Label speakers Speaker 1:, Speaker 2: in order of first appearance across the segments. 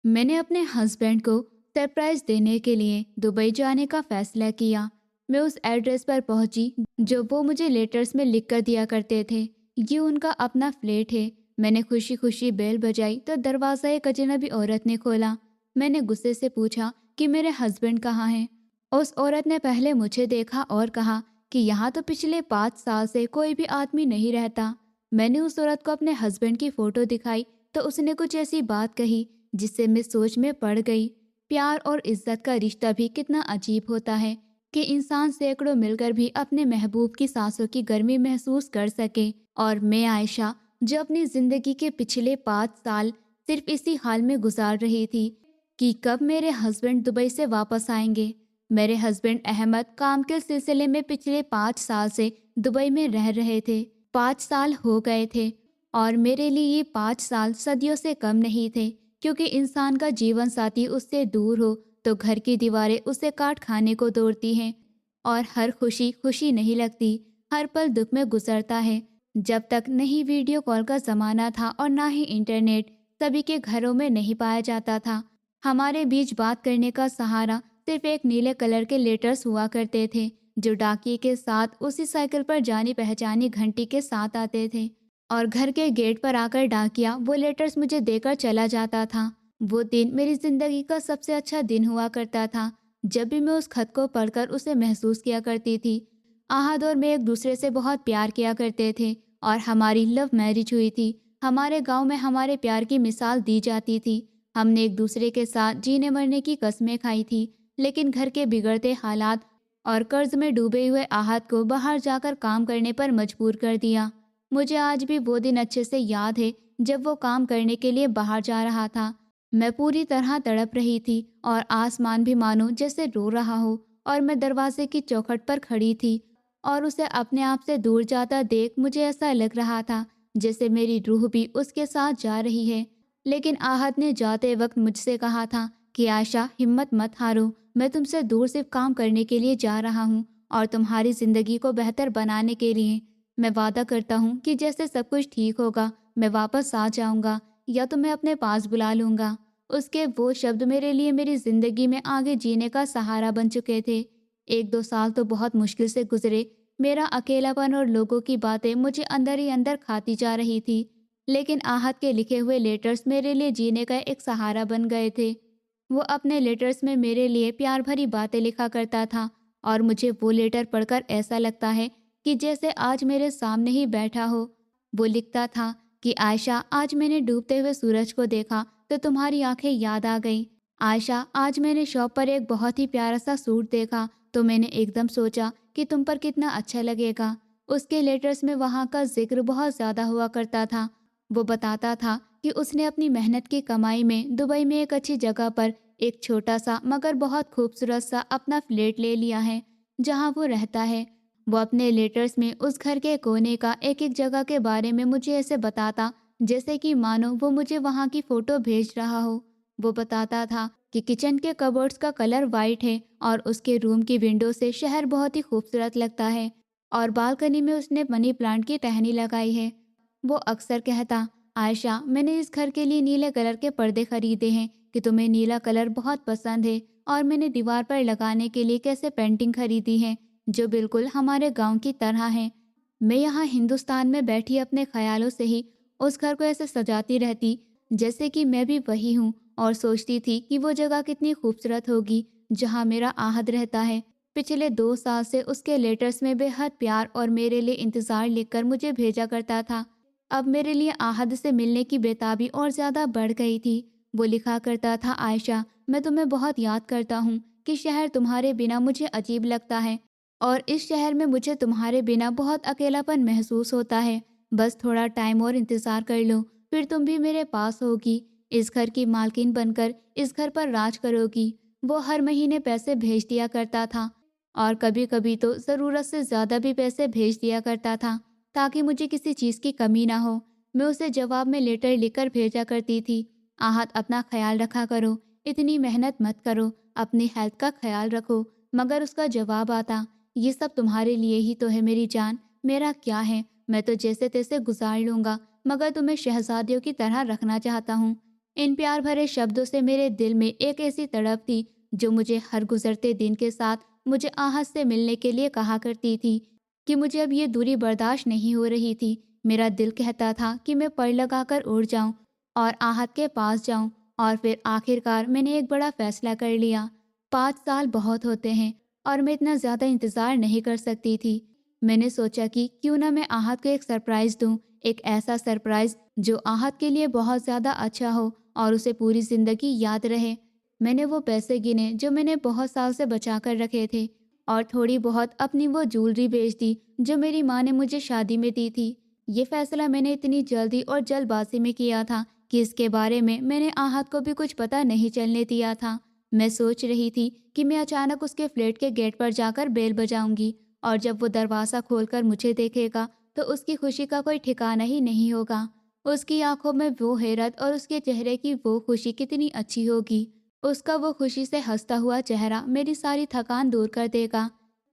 Speaker 1: मैंने अपने हस्बैंड को सरप्राइज देने के लिए दुबई जाने का फैसला किया। मैं उस एड्रेस पर पहुंची जो वो मुझे लेटर्स में लिख कर दिया करते थे। ये उनका अपना फ्लैट है। मैंने खुशी खुशी बेल बजाई तो दरवाज़ा एक अजनबी औरत ने खोला। मैंने गुस्से से पूछा कि मेरे हस्बैंड कहाँ हैं। उस औरत ने पहले मुझे देखा और कहा कि यहाँ तो पिछले 5 साल से कोई भी आदमी नहीं रहता। मैंने उस औरत को अपने हस्बैंड की फ़ोटो दिखाई तो उसने कुछ ऐसी बात कही जिससे मैं सोच में पड़ गई। प्यार और इज्जत का रिश्ता भी कितना अजीब होता है कि इंसान सैकड़ों मिलकर भी अपने महबूब की सांसों की गर्मी महसूस कर सके। और मैं आयशा, जो अपनी जिंदगी के पिछले 5 साल सिर्फ इसी हाल में गुजार रही थी कि कब मेरे हस्बैंड दुबई से वापस आएंगे। मेरे हस्बैंड अहमद काम के सिलसिले में पिछले 5 साल से दुबई में रह रहे थे। 5 साल हो गए थे और मेरे लिए ये 5 साल सदियों से कम नहीं थे, क्योंकि इंसान का जीवन साथी उससे दूर हो तो घर की दीवारें उसे काट खाने को दौड़ती हैं और हर खुशी खुशी नहीं लगती, हर पल दुख में गुजरता है। जब तक नहीं वीडियो कॉल का ज़माना था और ना ही इंटरनेट सभी के घरों में नहीं पाया जाता था, हमारे बीच बात करने का सहारा सिर्फ एक नीले कलर के लेटर्स हुआ करते थे जो डाकिए के साथ उसी साइकिल पर जानी पहचानी घंटी के साथ आते थे। और घर के गेट पर आकर डाकिया वो लेटर्स मुझे देकर चला जाता था। वो दिन मेरी जिंदगी का सबसे अच्छा दिन हुआ करता था। जब भी मैं उस खत को पढ़कर उसे महसूस किया करती थी। आहद और मैं एक दूसरे से बहुत प्यार किया करते थे और हमारी लव मैरिज हुई थी। हमारे गांव में हमारे प्यार की मिसाल दी जाती थी। हमने एक दूसरे के साथ जीने मरने की कस्में खाई थी, लेकिन घर के बिगड़ते हालात और कर्ज में डूबे हुए आहद को बाहर जाकर काम करने पर मजबूर कर दिया। मुझे आज भी वो दिन अच्छे से याद है जब वो काम करने के लिए बाहर जा रहा था। मैं पूरी तरह तड़प रही थी और आसमान भी मानो जैसे रो रहा हो। और मैं दरवाजे की चौखट पर खड़ी थी और उसे अपने आप से दूर जाता देख मुझे ऐसा लग रहा था जैसे मेरी रूह भी उसके साथ जा रही है। लेकिन आहद ने जाते वक्त मुझसे कहा था कि आयशा, हिम्मत मत हारो। मैं तुमसे दूर सिर्फ काम करने के लिए जा रहा हूँ और तुम्हारी ज़िंदगी को बेहतर बनाने के लिए। मैं वादा करता हूँ कि जैसे सब कुछ ठीक होगा मैं वापस आ जाऊँगा या तो मैं अपने पास बुला लूँगा। उसके वो शब्द मेरे लिए मेरी ज़िंदगी में आगे जीने का सहारा बन चुके थे। 1-2 साल तो बहुत मुश्किल से गुजरे। मेरा अकेलापन और लोगों की बातें मुझे अंदर ही अंदर खाती जा रही थी। लेकिन आहत के लिखे हुए लेटर्स मेरे लिए जीने का एक सहारा बन गए थे। वो अपने लेटर्स में मेरे लिए प्यार भरी बातें लिखा करता था और मुझे वो लेटर पढ़कर ऐसा लगता है कि जैसे आज मेरे सामने ही बैठा हो। वो लिखता था कि आयशा, आज मैंने डूबते हुए सूरज को देखा तो तुम्हारी आंखें याद आ गई। आयशा, आज मैंने शॉप पर एक बहुत ही प्यारा सा सूट देखा तो मैंने एकदम सोचा कि तुम पर कितना अच्छा लगेगा। उसके लेटर्स में वहाँ का जिक्र बहुत ज़्यादा हुआ करता था। वो बताता था कि उसने अपनी मेहनत की कमाई में दुबई में एक अच्छी जगह पर एक छोटा सा मगर बहुत खूबसूरत सा अपना फ्लैट ले लिया है जहाँ वो रहता है। वो अपने लेटर्स में उस घर के कोने का एक एक जगह के बारे में मुझे ऐसे बताता जैसे कि मानो वो मुझे वहाँ की फ़ोटो भेज रहा हो। वो बताता था कि किचन के कबर्ड्स का कलर वाइट है और उसके रूम की विंडो से शहर बहुत ही खूबसूरत लगता है और बालकनी में उसने मनी प्लांट की टहनी लगाई है। वो अक्सर कहता, आयशा, मैंने इस घर के लिए नीले कलर के पर्दे खरीदे हैं कि तुम्हें नीला कलर बहुत पसंद है। और मैंने दीवार पर लगाने के लिए कैसे पेंटिंग खरीदी है जो बिल्कुल हमारे गांव की तरह है। मैं यहाँ हिंदुस्तान में बैठी अपने ख्यालों से ही उस घर को ऐसे सजाती रहती जैसे कि मैं भी वही हूँ और सोचती थी कि वो जगह कितनी खूबसूरत होगी जहाँ मेरा आहद रहता है। पिछले 2 साल से उसके लेटर्स में बेहद प्यार और मेरे लिए इंतज़ार लिखकर मुझे भेजा करता था। अब मेरे लिए आहद से मिलने की बेताबी और ज़्यादा बढ़ गई थी। वो लिखा करता था, आयशा, मैं तुम्हें बहुत याद करता हूँ कि शहर तुम्हारे बिना मुझे अजीब लगता है और इस शहर में मुझे तुम्हारे बिना बहुत अकेलापन महसूस होता है। बस थोड़ा टाइम और इंतज़ार कर लो, फिर तुम भी मेरे पास होगी। इस घर की मालकिन बनकर इस घर पर राज करोगी। वो हर महीने पैसे भेज दिया करता था और कभी कभी तो ज़रूरत से ज़्यादा भी पैसे भेज दिया करता था ताकि मुझे किसी चीज़ की कमी ना हो। मैं उसे जवाब में लेटर लिखकर भेजा करती थी, आहत, अपना ख्याल रखा करो, इतनी मेहनत मत करो, अपनी हेल्थ का ख्याल रखो। मगर उसका जवाब आता, ये सब तुम्हारे लिए ही तो है मेरी जान, मेरा क्या है, मैं तो जैसे तैसे गुजार लूँगा, मगर तुम्हें शहजादियों की तरह रखना चाहता हूँ। इन प्यार भरे शब्दों से मेरे दिल में एक ऐसी तड़प थी जो मुझे हर गुजरते दिन के साथ मुझे आहत से मिलने के लिए कहा करती थी कि मुझे अब ये दूरी बर्दाश्त नहीं हो रही थी। मेरा दिल कहता था कि मैं पर लगाकर उड़ जाऊं और आहत के पास जाऊं। और फिर आखिरकार मैंने एक बड़ा फैसला कर लिया। 5 साल बहुत होते हैं और मैं इतना ज़्यादा इंतज़ार नहीं कर सकती थी। मैंने सोचा कि क्यों ना मैं आहत को एक सरप्राइज़ दूं, एक ऐसा सरप्राइज़ जो आहत के लिए बहुत ज़्यादा अच्छा हो और उसे पूरी ज़िंदगी याद रहे। मैंने वो पैसे गिने जो मैंने बहुत साल से बचा कर रखे थे और थोड़ी बहुत अपनी वो ज्वेलरी बेच दी जो मेरी माँ ने मुझे शादी में दी थी। ये फैसला मैंने इतनी जल्दी और जल्दबाजी में किया था कि इसके बारे में मैंने आहत को भी कुछ पता नहीं चलने दिया था। मैं सोच रही थी कि मैं अचानक उसके फ्लैट के गेट पर जाकर बेल बजाऊंगी और जब वो दरवाज़ा खोलकर मुझे देखेगा तो उसकी खुशी का कोई ठिकाना ही नहीं होगा। उसकी आंखों में वो हैरत और उसके चेहरे की वो खुशी कितनी अच्छी होगी। उसका वो खुशी से हंसता हुआ चेहरा मेरी सारी थकान दूर कर देगा।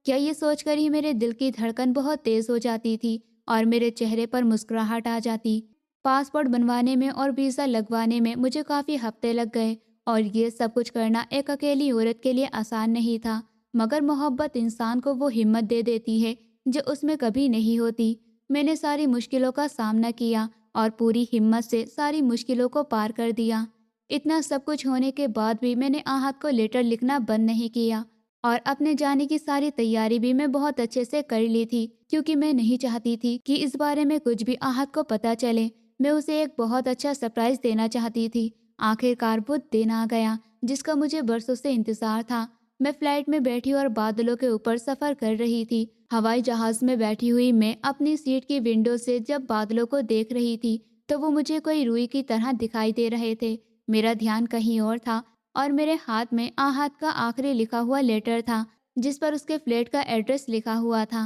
Speaker 1: क्या ये सोचकर ही मेरे दिल की धड़कन बहुत तेज हो जाती थी और मेरे चेहरे पर मुस्कुराहट आ जाती। पासपोर्ट बनवाने में और वीज़ा लगवाने में मुझे काफ़ी हफ्ते लग गए और ये सब कुछ करना एक अकेली औरत के लिए आसान नहीं था। मगर मोहब्बत इंसान को वो हिम्मत दे देती है जो उसमें कभी नहीं होती। मैंने सारी मुश्किलों का सामना किया और पूरी हिम्मत से सारी मुश्किलों को पार कर दिया। इतना सब कुछ होने के बाद भी मैंने आहत को लेटर लिखना बंद नहीं किया और अपने जाने की सारी तैयारी भी मैं बहुत अच्छे से कर ली थी क्योंकि मैं नहीं चाहती थी कि इस बारे में कुछ भी आहत को पता चले। मैं उसे एक बहुत अच्छा सरप्राइज देना चाहती थी। आखिरकार वो दिन आ गया जिसका मुझे बरसों से इंतजार था। मैं फ्लाइट में बैठी और बादलों के ऊपर सफर कर रही थी। हवाई जहाज में बैठी हुई मैं अपनी सीट की विंडो से जब बादलों को देख रही थी तो वो मुझे कोई रुई की तरह दिखाई दे रहे थे। मेरा ध्यान कहीं और था और मेरे हाथ में आहत का आखिरी लिखा हुआ लेटर था जिस पर उसके फ्लैट का एड्रेस लिखा हुआ था।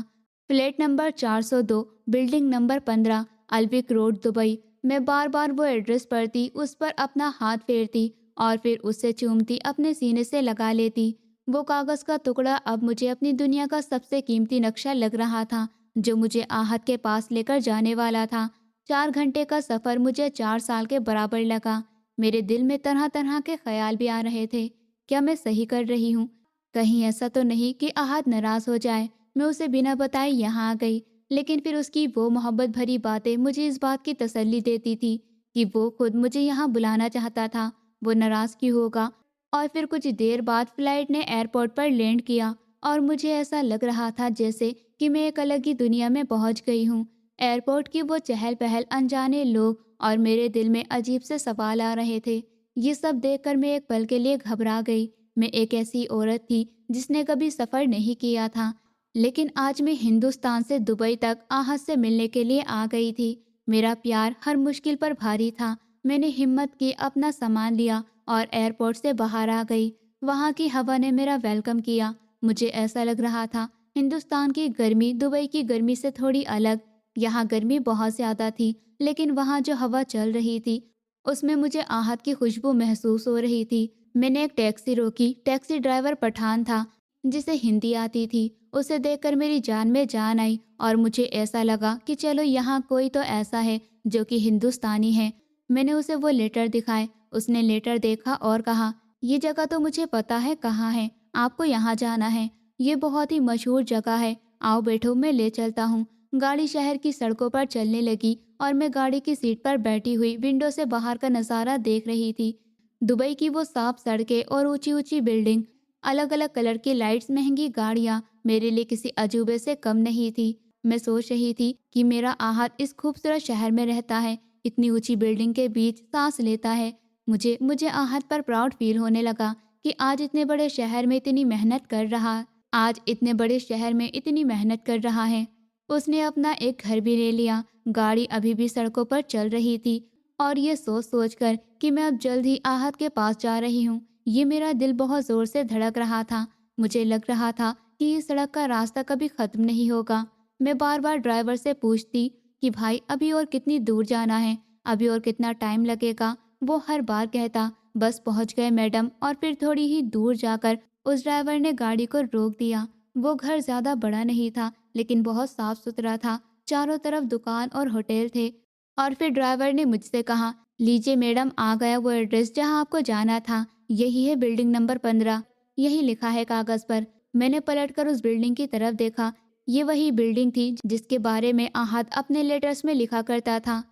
Speaker 1: फ्लैट नंबर 402, बिल्डिंग नंबर 15, अल्विक रोड, दुबई। मैं बार बार वो एड्रेस पढ़ती, उस पर अपना हाथ फेरती और फिर उससे चूमती अपने सीने से लगा लेती। वो कागज़ का टुकड़ा अब मुझे अपनी दुनिया का सबसे कीमती नक्शा लग रहा था जो मुझे आहत के पास लेकर जाने वाला था। 4 घंटे का सफ़र मुझे 4 साल के बराबर लगा। मेरे दिल में तरह तरह के ख्याल भी आ रहे थे। क्या मैं सही कर रही हूँ? कहीं ऐसा तो नहीं कि आहत नाराज़ हो जाए। मैं उसे बिना बताए यहाँ आ गई, लेकिन फिर उसकी वो मोहब्बत भरी बातें मुझे इस बात की तसल्ली देती थी कि वो खुद मुझे यहाँ बुलाना चाहता था। वो नाराज़ क्यों होगा? और फिर कुछ देर बाद फ्लाइट ने एयरपोर्ट पर लैंड किया और मुझे ऐसा लग रहा था जैसे कि मैं एक अलग ही दुनिया में पहुँच गई हूँ। एयरपोर्ट की वो चहल पहल, अनजाने लोग और मेरे दिल में अजीब से सवाल आ रहे थे। ये सब देखकर मैं एक पल के लिए घबरा गई। मैं एक ऐसी औरत थी जिसने कभी सफ़र नहीं किया था, लेकिन आज मैं हिंदुस्तान से दुबई तक आहत से मिलने के लिए आ गई थी। मेरा प्यार हर मुश्किल पर भारी था। मैंने हिम्मत की, अपना सामान लिया और एयरपोर्ट से बाहर आ गई। वहाँ की हवा ने मेरा वेलकम किया। मुझे ऐसा लग रहा था हिंदुस्तान की गर्मी दुबई की गर्मी से थोड़ी अलग। यहाँ गर्मी बहुत ज़्यादा थी, लेकिन वहाँ जो हवा चल रही थी उसमें मुझे आहत की खुशबू महसूस हो रही थी। मैंने एक टैक्सी रोकी। टैक्सी ड्राइवर पठान था जिसे हिंदी आती थी। उसे देखकर मेरी जान में जान आई और मुझे ऐसा लगा कि चलो यहाँ कोई तो ऐसा है जो कि हिंदुस्तानी है। मैंने उसे वो लेटर दिखाए। उसने लेटर देखा और कहा, ये जगह तो मुझे पता है कहाँ है, आपको यहाँ जाना है। ये बहुत ही मशहूर जगह है, आओ बैठो, मैं ले चलता हूँ। गाड़ी शहर की सड़कों पर चलने लगी और मैं गाड़ी की सीट पर बैठी हुई विंडो से बाहर का नज़ारा देख रही थी। दुबई की वो साफ सड़कें और ऊंची ऊंची बिल्डिंग, अलग अलग कलर की लाइट्स, महंगी गाड़ियाँ मेरे लिए किसी अजूबे से कम नहीं थी। मैं सोच रही थी कि मेरा आहत इस खूबसूरत शहर में रहता है, इतनी ऊंची बिल्डिंग के बीच सांस लेता है। मुझे मुझे आहत पर प्राउड फील होने लगा कि आज इतने बड़े शहर में इतनी मेहनत कर रहा आज इतने बड़े शहर में इतनी मेहनत कर रहा है। उसने अपना एक घर भी ले लिया। गाड़ी अभी भी सड़कों पर चल रही थी और ये सोच सोच कर कि मैं अब जल्द ही आहत के पास जा रही हूँ, ये मेरा दिल बहुत ज़ोर से धड़क रहा था। मुझे लग रहा था कि इस सड़क का रास्ता कभी ख़त्म नहीं होगा। मैं बार बार ड्राइवर से पूछती कि भाई अभी और कितनी दूर जाना है, अभी और कितना टाइम लगेगा। वो हर बार कहता, बस पहुँच गए मैडम। और फिर थोड़ी ही दूर जाकर उस ड्राइवर ने गाड़ी को रोक दिया। वो घर ज़्यादा बड़ा नहीं था, लेकिन बहुत साफ सुथरा था। चारों तरफ दुकान और होटल थे। और फिर ड्राइवर ने मुझसे कहा, लीजिए मैडम, आ गया वो एड्रेस जहाँ आपको जाना था। यही है बिल्डिंग नंबर 15। यही लिखा है कागज पर। मैंने पलटकर उस बिल्डिंग की तरफ देखा। ये वही बिल्डिंग थी जिसके बारे में आहत अपने लेटर्स में लिखा करता था।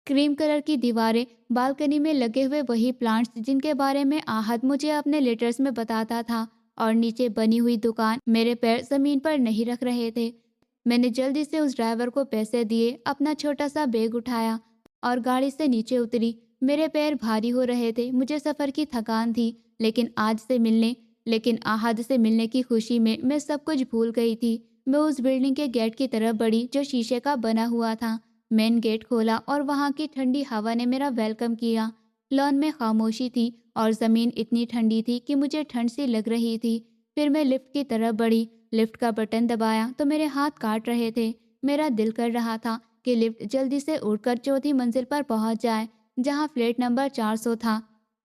Speaker 1: क्रीम कलर की दीवारें, बालकनी में लगे हुए वही प्लांट्स जिनके बारे में आहत मुझे अपने लेटर्स में बताता था, और नीचे बनी हुई दुकान। मेरे पैर जमीन पर नहीं रख रहे थे। मैंने जल्दी से उस ड्राइवर को पैसे दिए, अपना छोटा सा बैग उठाया और गाड़ी से नीचे उतरी। मेरे पैर भारी हो रहे थे, मुझे सफ़र की थकान थी। लेकिन आहद से मिलने की खुशी में मैं सब कुछ भूल गई थी। मैं उस बिल्डिंग के गेट की तरफ बढ़ी जो शीशे का बना हुआ था। मेन गेट खोला और वहाँ की ठंडी हवा ने मेरा वेलकम किया। लॉन में खामोशी थी और ज़मीन इतनी ठंडी थी कि मुझे ठंड सी लग रही थी। फिर मैं लिफ्ट की तरफ बढ़ी। लिफ्ट का बटन दबाया तो मेरे हाथ काट रहे थे। मेरा दिल कर रहा था कि लिफ्ट जल्दी से उड़कर चौथी मंजिल पर पहुंच जाए, जहां फ्लैट नंबर 400 था,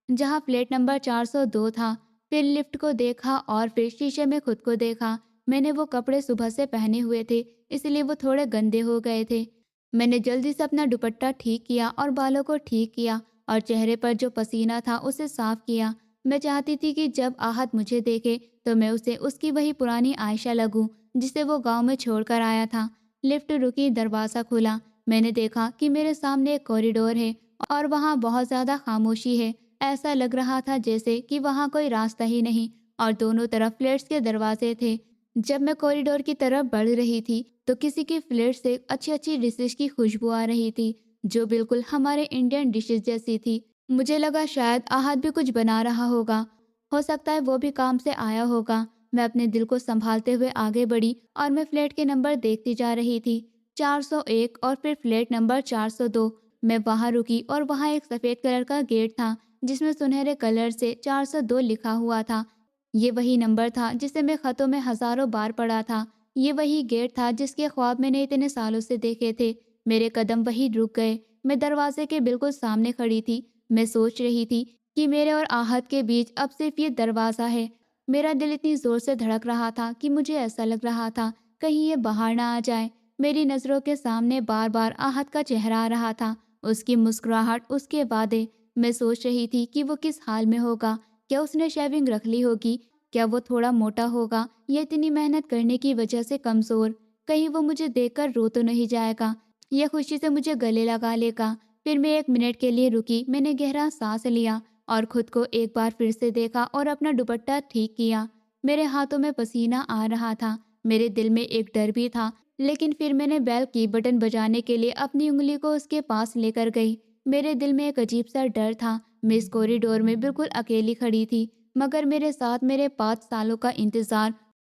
Speaker 1: जहां फ्लैट नंबर 402 था। फिर लिफ्ट को देखा और फिर शीशे में खुद को देखा। मैंने वो कपड़े सुबह से पहने हुए थे, इसलिए वो थोड़े गंदे हो गए थे। मैंने जल्दी से अपना दुपट्टा ठीक किया और बालों को ठीक किया और चेहरे पर जो पसीना था उसे साफ किया। मैं चाहती थी कि जब आहत मुझे देखे तो मैं उसे उसकी वही पुरानी आयशा लगूं जिसे वो गांव में छोड़कर आया था। लिफ्ट रुकी, दरवाज़ा खुला। मैंने देखा कि मेरे सामने एक कॉरिडोर है और वहाँ बहुत ज़्यादा खामोशी है। ऐसा लग रहा था जैसे कि वहाँ कोई रास्ता ही नहीं और दोनों तरफ फ्लैट्स के दरवाजे थे। जब मैं कॉरिडोर की तरफ बढ़ रही थी तो किसी की फ्लेट से अच्छी अच्छी डिशेज की खुशबू आ रही थी, जो बिल्कुल हमारे इंडियन डिशेज जैसी थी। मुझे लगा शायद आहद भी कुछ बना रहा होगा। हो सकता है वो भी काम से आया होगा। मैं अपने दिल को संभालते हुए आगे बढ़ी और मैं फ्लैट के नंबर देखती जा रही थी। 401 और फिर फ्लैट नंबर 402। मैं वहां रुकी और वहां एक सफ़ेद कलर का गेट था जिसमें सुनहरे कलर से 402 लिखा हुआ था। ये वही नंबर था जिसे मैं ख़तों में हज़ारों बार पढ़ा था। ये वही गेट था जिसके ख्वाब मैंने इतने सालों से देखे थे। मेरे कदम वहीं रुक गए। मैं दरवाजे के बिल्कुल सामने खड़ी थी। मैं सोच रही थी कि मेरे और आहत के बीच अब सिर्फ ये दरवाज़ा है। मेरा दिल इतनी ज़ोर से धड़क रहा था कि मुझे ऐसा लग रहा था कहीं ये बाहर ना आ जाए। मेरी नज़रों के सामने बार बार आहत का चेहरा आ रहा था, उसकी मुस्कुराहट, उसके वादे। मैं सोच रही थी कि वो किस हाल में होगा। क्या उसने शेविंग रख ली होगी? क्या वो थोड़ा मोटा होगा या इतनी मेहनत करने की वजह से कमज़ोर? कहीं वो मुझे देखकर रो तो नहीं जाएगा या खुशी से मुझे गले लगा लेगा? फिर मैं 1 मिनट के लिए रुकी। मैंने गहरा सांस लिया और खुद को एक बार फिर से देखा और अपना दुपट्टा ठीक किया। मेरे हाथों में पसीना आ रहा था। मेरे दिल में एक डर भी था। लेकिन फिर मैंने बेल की बटन बजाने के लिए अपनी उंगली को उसके पास लेकर गई। मेरे दिल में एक अजीब सा डर था। मैं इस कॉरिडोर में बिल्कुल अकेली खड़ी थी, मगर मेरे साथ मेरे 5 सालों का इंतज़ार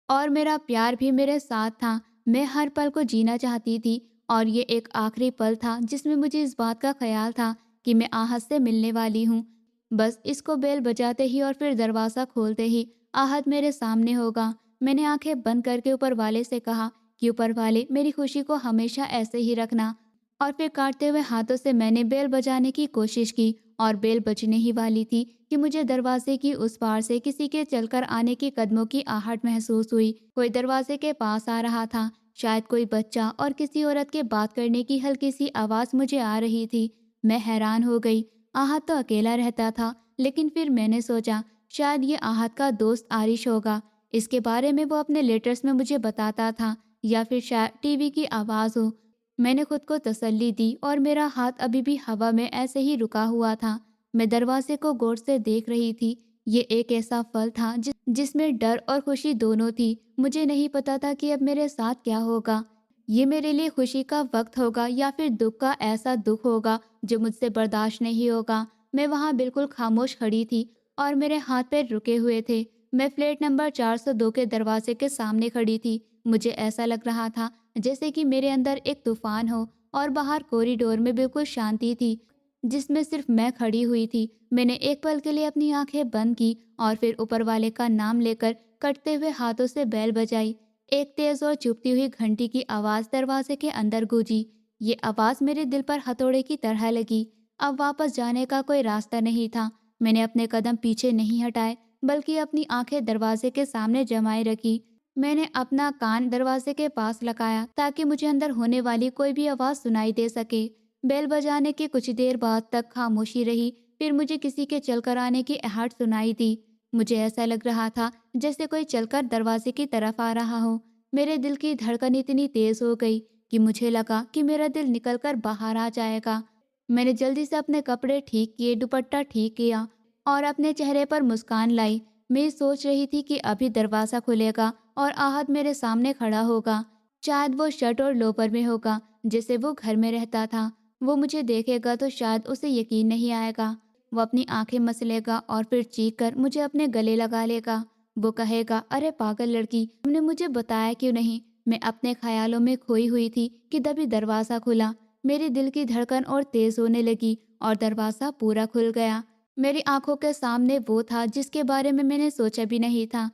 Speaker 1: और मेरा प्यार भी मेरे साथ था। मैं हर पल को जीना चाहती थी और ये एक आखिरी पल था जिसमें मुझे इस बात का ख्याल था कि मैं आहत से मिलने वाली हूँ। बस इसको बेल बजाते ही और फिर दरवाज़ा खोलते ही आहत मेरे सामने होगा। मैंने आंखें बंद करके ऊपर वाले से कहा कि ऊपर वाले, मेरी खुशी को हमेशा ऐसे ही रखना। और फिर काटते हुए हाथों से मैंने बेल बजाने की कोशिश की और बेल बजने ही वाली थी कि मुझे दरवाजे की उस पार से किसी के चलकर आने की कदमों की आहट महसूस हुई। कोई दरवाजे के पास आ रहा था, शायद कोई बच्चा, और किसी औरत के बात करने की हल्की सी आवाज़ मुझे आ रही थी। मैं हैरान हो गई। आहत तो अकेला रहता था, लेकिन फिर मैंने सोचा शायद ये आहत का दोस्त आरिश होगा। इसके बारे में वो अपने लेटर्स में मुझे बताता था, या फिर शायद टीवी की आवाज़ हो। मैंने खुद को तसल्ली दी और मेरा हाथ अभी भी हवा में ऐसे ही रुका हुआ था। मैं दरवाजे को गौर से देख रही थी। ये एक ऐसा पल था जिसमें डर और खुशी दोनों थी। मुझे नहीं पता था कि अब मेरे साथ क्या होगा। ये मेरे लिए खुशी का वक्त होगा या फिर दुख का ऐसा दुख होगा जो मुझसे बर्दाश्त नहीं होगा। मैं वहाँ बिल्कुल खामोश खड़ी थी और मेरे हाथ पैर रुके हुए थे। मैं फ्लैट नंबर 402 के दरवाजे के सामने खड़ी थी। मुझे ऐसा लग रहा था जैसे कि मेरे अंदर एक तूफान हो और बाहर कॉरिडोर में बिल्कुल शांति थी, जिसमें सिर्फ मैं खड़ी हुई थी। मैंने एक पल के लिए अपनी आंखें बंद की और फिर ऊपर वाले का नाम लेकर कटते हुए हाथों से बेल बजाई। एक तेज और चुभती हुई घंटी की आवाज़ दरवाजे के अंदर गूंजी। ये आवाज़ मेरे दिल पर हथौड़े की तरह लगी। अब वापस जाने का कोई रास्ता नहीं था। मैंने अपने कदम पीछे नहीं हटाए, बल्कि अपनी आंखें दरवाजे के सामने जमाए रखी। मैंने अपना कान दरवाजे के पास लगाया ताकि मुझे अंदर होने वाली कोई भी आवाज़ सुनाई दे सके। बेल बजाने के कुछ देर बाद तक खामोशी रही। फिर मुझे किसी के चलकर आने की आहट सुनाई दी। मुझे ऐसा लग रहा था जैसे कोई चलकर दरवाजे की तरफ आ रहा हो। मेरे दिल की धड़कन इतनी तेज हो गई कि मुझे लगा कि मेरा दिल निकलकर बाहर आ जाएगा। मैंने जल्दी से अपने कपड़े ठीक किए, दुपट्टा ठीक किया और अपने चेहरे पर मुस्कान लाई। मैं सोच रही थी कि अभी दरवाज़ा खुलेगा और आहत मेरे सामने खड़ा होगा। शायद वो शर्ट और लोफर में होगा, जैसे वो घर में रहता था। वो मुझे देखेगा तो शायद उसे यकीन नहीं आएगा। वो अपनी आंखें मसलेगा और फिर चीख कर मुझे अपने गले लगा लेगा। वो कहेगा, अरे पागल लड़की, तुमने मुझे बताया क्यों नहीं। मैं अपने ख्यालों में खोई हुई थी कि तभी दरवाज़ा खुला। मेरी दिल की धड़कन और तेज होने लगी और दरवाज़ा पूरा खुल गया। मेरी आंखों के सामने वो था जिसके बारे में मैंने सोचा भी नहीं था।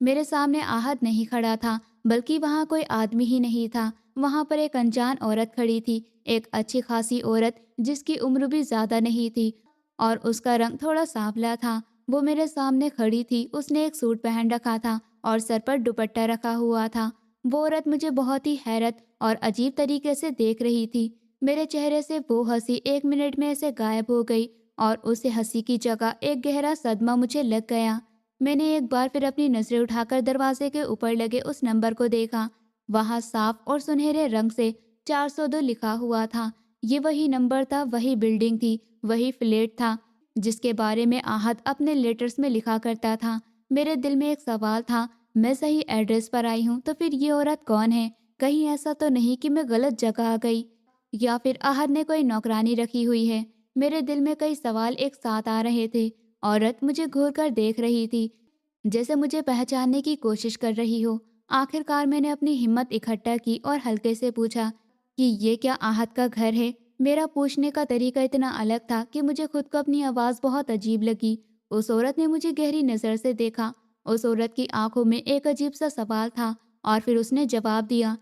Speaker 1: मेरे सामने आहत नहीं खड़ा था, बल्कि वहाँ कोई आदमी ही नहीं था। वहाँ पर एक अनजान औरत खड़ी थी, एक अच्छी खासी औरत जिसकी उम्र भी ज़्यादा नहीं थी और उसका रंग थोड़ा सांवला था। वो मेरे सामने खड़ी थी। उसने एक सूट पहन रखा था और सर पर दुपट्टा रखा हुआ था। वो औरत मुझे बहुत ही हैरत और अजीब तरीके से देख रही थी। मेरे चेहरे से वो हंसी 1 मिनट में ऐसे गायब हो गई और उस हंसी की जगह एक गहरा सदमा मुझे लग गया। मैंने एक बार फिर अपनी नजरें उठाकर दरवाजे के ऊपर लगे उस नंबर को देखा। वहां साफ और सुनहरे रंग से 402 लिखा हुआ था। ये वही नंबर था, वही बिल्डिंग थी, वही फ्लैट था जिसके बारे में आहत अपने लेटर्स में लिखा करता था। मेरे दिल में एक सवाल था, मैं सही एड्रेस पर आई हूँ तो फिर ये औरत कौन है। कहीं ऐसा तो नहीं कि मैं गलत जगह आ गई या फिर आहत ने कोई नौकरानी रखी हुई है। मेरे दिल में कई सवाल एक साथ आ रहे थे। औरत मुझे घूर कर देख रही थी, जैसे मुझे पहचानने की कोशिश कर रही हो। आखिरकार मैंने अपनी हिम्मत इकट्ठा की और हल्के से पूछा कि ये क्या आहत का घर है। मेरा पूछने का तरीका इतना अलग था कि मुझे खुद को अपनी आवाज़ बहुत अजीब लगी। उस औरत ने मुझे गहरी नज़र से देखा। उस औरत की आंखों में एक अजीब सा सवाल था और फिर उसने जवाब दिया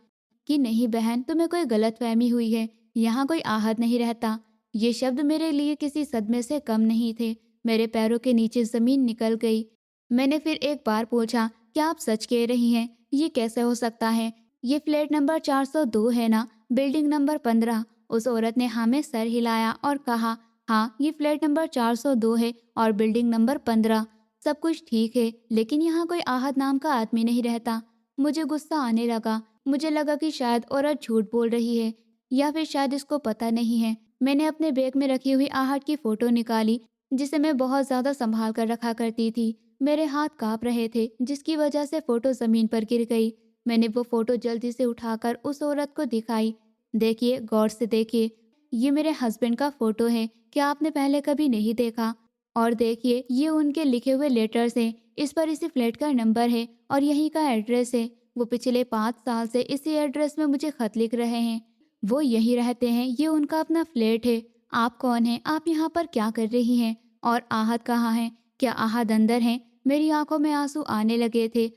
Speaker 1: कि नहीं बहन, तुम्हें कोई गलतफहमी हुई है। यहाँ कोई आहत नहीं रहता। ये शब्द मेरे लिए किसी सदमे से कम नहीं थे। मेरे पैरों के नीचे ज़मीन निकल गई। मैंने फिर एक बार पूछा, क्या आप सच कह रही हैं? ये कैसे हो सकता है? ये फ्लैट नंबर 402 है ना? Building number 15। उस औरत ने हाँ में सर हिलाया और कहा, हाँ ये फ्लैट नंबर 402 है और बिल्डिंग नंबर 15। सब कुछ ठीक है, लेकिन यहाँ कोई आहत नाम का आदमी नहीं रहता। मुझे गुस्सा आने लगा। मुझे लगा कि शायद औरत झूठ बोल रही है या फिर शायद इसको पता नहीं है। मैंने अपने बैग में रखी हुई आहट की फ़ोटो निकाली, जिसे मैं बहुत ज़्यादा संभाल कर रखा करती थी। मेरे हाथ कांप रहे थे, जिसकी वजह से फ़ोटो ज़मीन पर गिर गई। मैंने वो फ़ोटो जल्दी से उठाकर उस औरत को दिखाई। देखिए, गौर से देखिए, ये मेरे हस्बैंड का फ़ोटो है। क्या आपने पहले कभी नहीं देखा? और देखिए, ये उनके लिखे हुए लेटर्स हैं। इस पर इसी फ्लैट का नंबर है और यहीं का एड्रेस है। वो पिछले 5 साल से इसी एड्रेस में मुझे खत लिख रहे हैं। वो यहीं रहते हैं, ये उनका अपना फ्लैट है। आप कौन हैं? आप यहाँ पर क्या कर रही हैं? और आहत कहाँ हैं? क्या आहत अंदर हैं? मेरी आंखों में आंसू आने लगे थे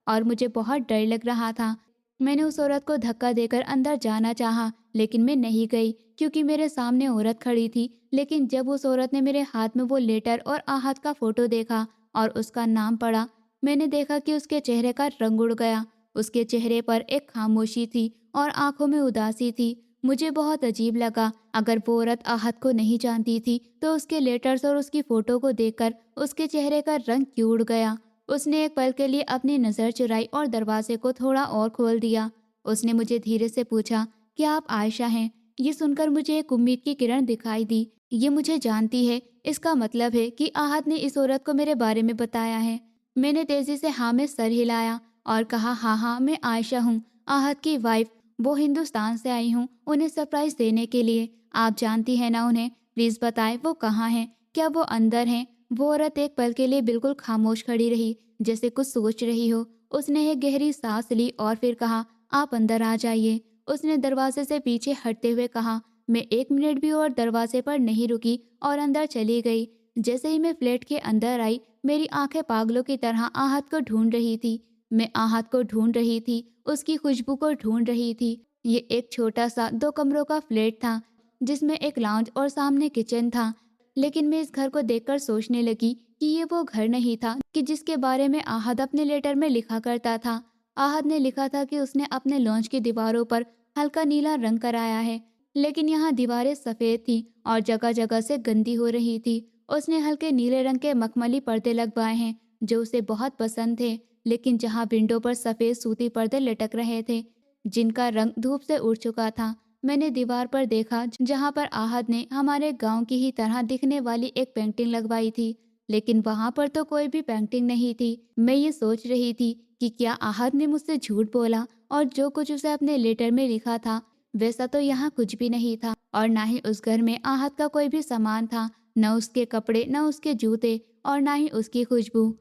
Speaker 1: और मुझे बहुत डर लग रहा था। मैंने उस औरत को धक्का देकर अंदर जाना चाहा, लेकिन मैं नहीं गई क्योंकि मेरे सामने औरत खड़ी थी। लेकिन जब उस औरत ने मेरे हाथ में वो लेटर और आहत का फोटो देखा और उसका नाम पढ़ा, मैंने देखा कि उसके चेहरे का रंग उड़ गया। उसके चेहरे पर एक खामोशी थी और आंखों में उदासी थी। मुझे बहुत अजीब लगा। अगर वो औरत आहत को नहीं जानती थी तो उसके लेटर्स और उसकी फोटो को देखकर उसके चेहरे का रंग क्यों उड़ गया। उसने एक पल के लिए अपनी नज़र चुराई और दरवाजे को थोड़ा और खोल दिया। उसने मुझे धीरे से पूछा, क्या आप आयशा हैं? ये सुनकर मुझे एक उम्मीद की किरण दिखाई दी। ये मुझे जानती है, इसका मतलब है कि आहत ने इस औरत को मेरे बारे में बताया है। मैंने तेजी से हाँ में सर हिलाया और कहा, हाँ हाँ, मैं आयशा हूँ, आहत की वाइफ। वो हिंदुस्तान से आई हूँ उन्हें सरप्राइज देने के लिए। आप जानती हैं ना उन्हें? प्लीज़ बताएं वो कहाँ हैं? क्या वो अंदर हैं? वो औरत एक पल के लिए बिल्कुल खामोश खड़ी रही, जैसे कुछ सोच रही हो। उसने एक गहरी सांस ली और फिर कहा, आप अंदर आ जाइए। उसने दरवाजे से पीछे हटते हुए कहा। मैं 1 मिनट भी और दरवाजे पर नहीं रुकी और अंदर चली गई। जैसे ही मैं फ्लैट के अंदर आई, मेरी आंखें पागलों की तरह आहत को ढूंढ रही थी। मैं आहत को ढूंढ रही थी, उसकी खुशबू को ढूंढ रही थी। ये एक छोटा सा 2 कमरों का फ्लैट था, जिसमें एक लाउंज और सामने किचन था। लेकिन मैं इस घर को देखकर सोचने लगी कि ये वो घर नहीं था कि जिसके बारे में आहद अपने लेटर में लिखा करता था। आहद ने लिखा था कि उसने अपने लॉन्च की दीवारों पर हल्का नीला रंग कराया है, लेकिन यहाँ दीवारें सफ़ेद थी और जगह जगह से गंदी हो रही थी। उसने हल्के नीले रंग के मखमली पर्दे लगवाए हैं जो उसे बहुत पसंद थे, लेकिन जहाँ विंडो पर सफ़ेद सूती पर्दे लटक रहे थे जिनका रंग धूप से उड़ चुका था। मैंने दीवार पर देखा जहाँ पर आहद ने हमारे गांव की ही तरह दिखने वाली एक पेंटिंग लगवाई थी, लेकिन वहाँ पर तो कोई भी पेंटिंग नहीं थी। मैं ये सोच रही थी कि क्या आहद ने मुझसे झूठ बोला और जो कुछ उसे अपने लेटर में लिखा था वैसा तो यहाँ कुछ भी नहीं था, और ना ही उस घर में आहद का कोई भी सामान था, न उसके कपड़े, न उसके जूते, और ना ही उसकी खुशबू।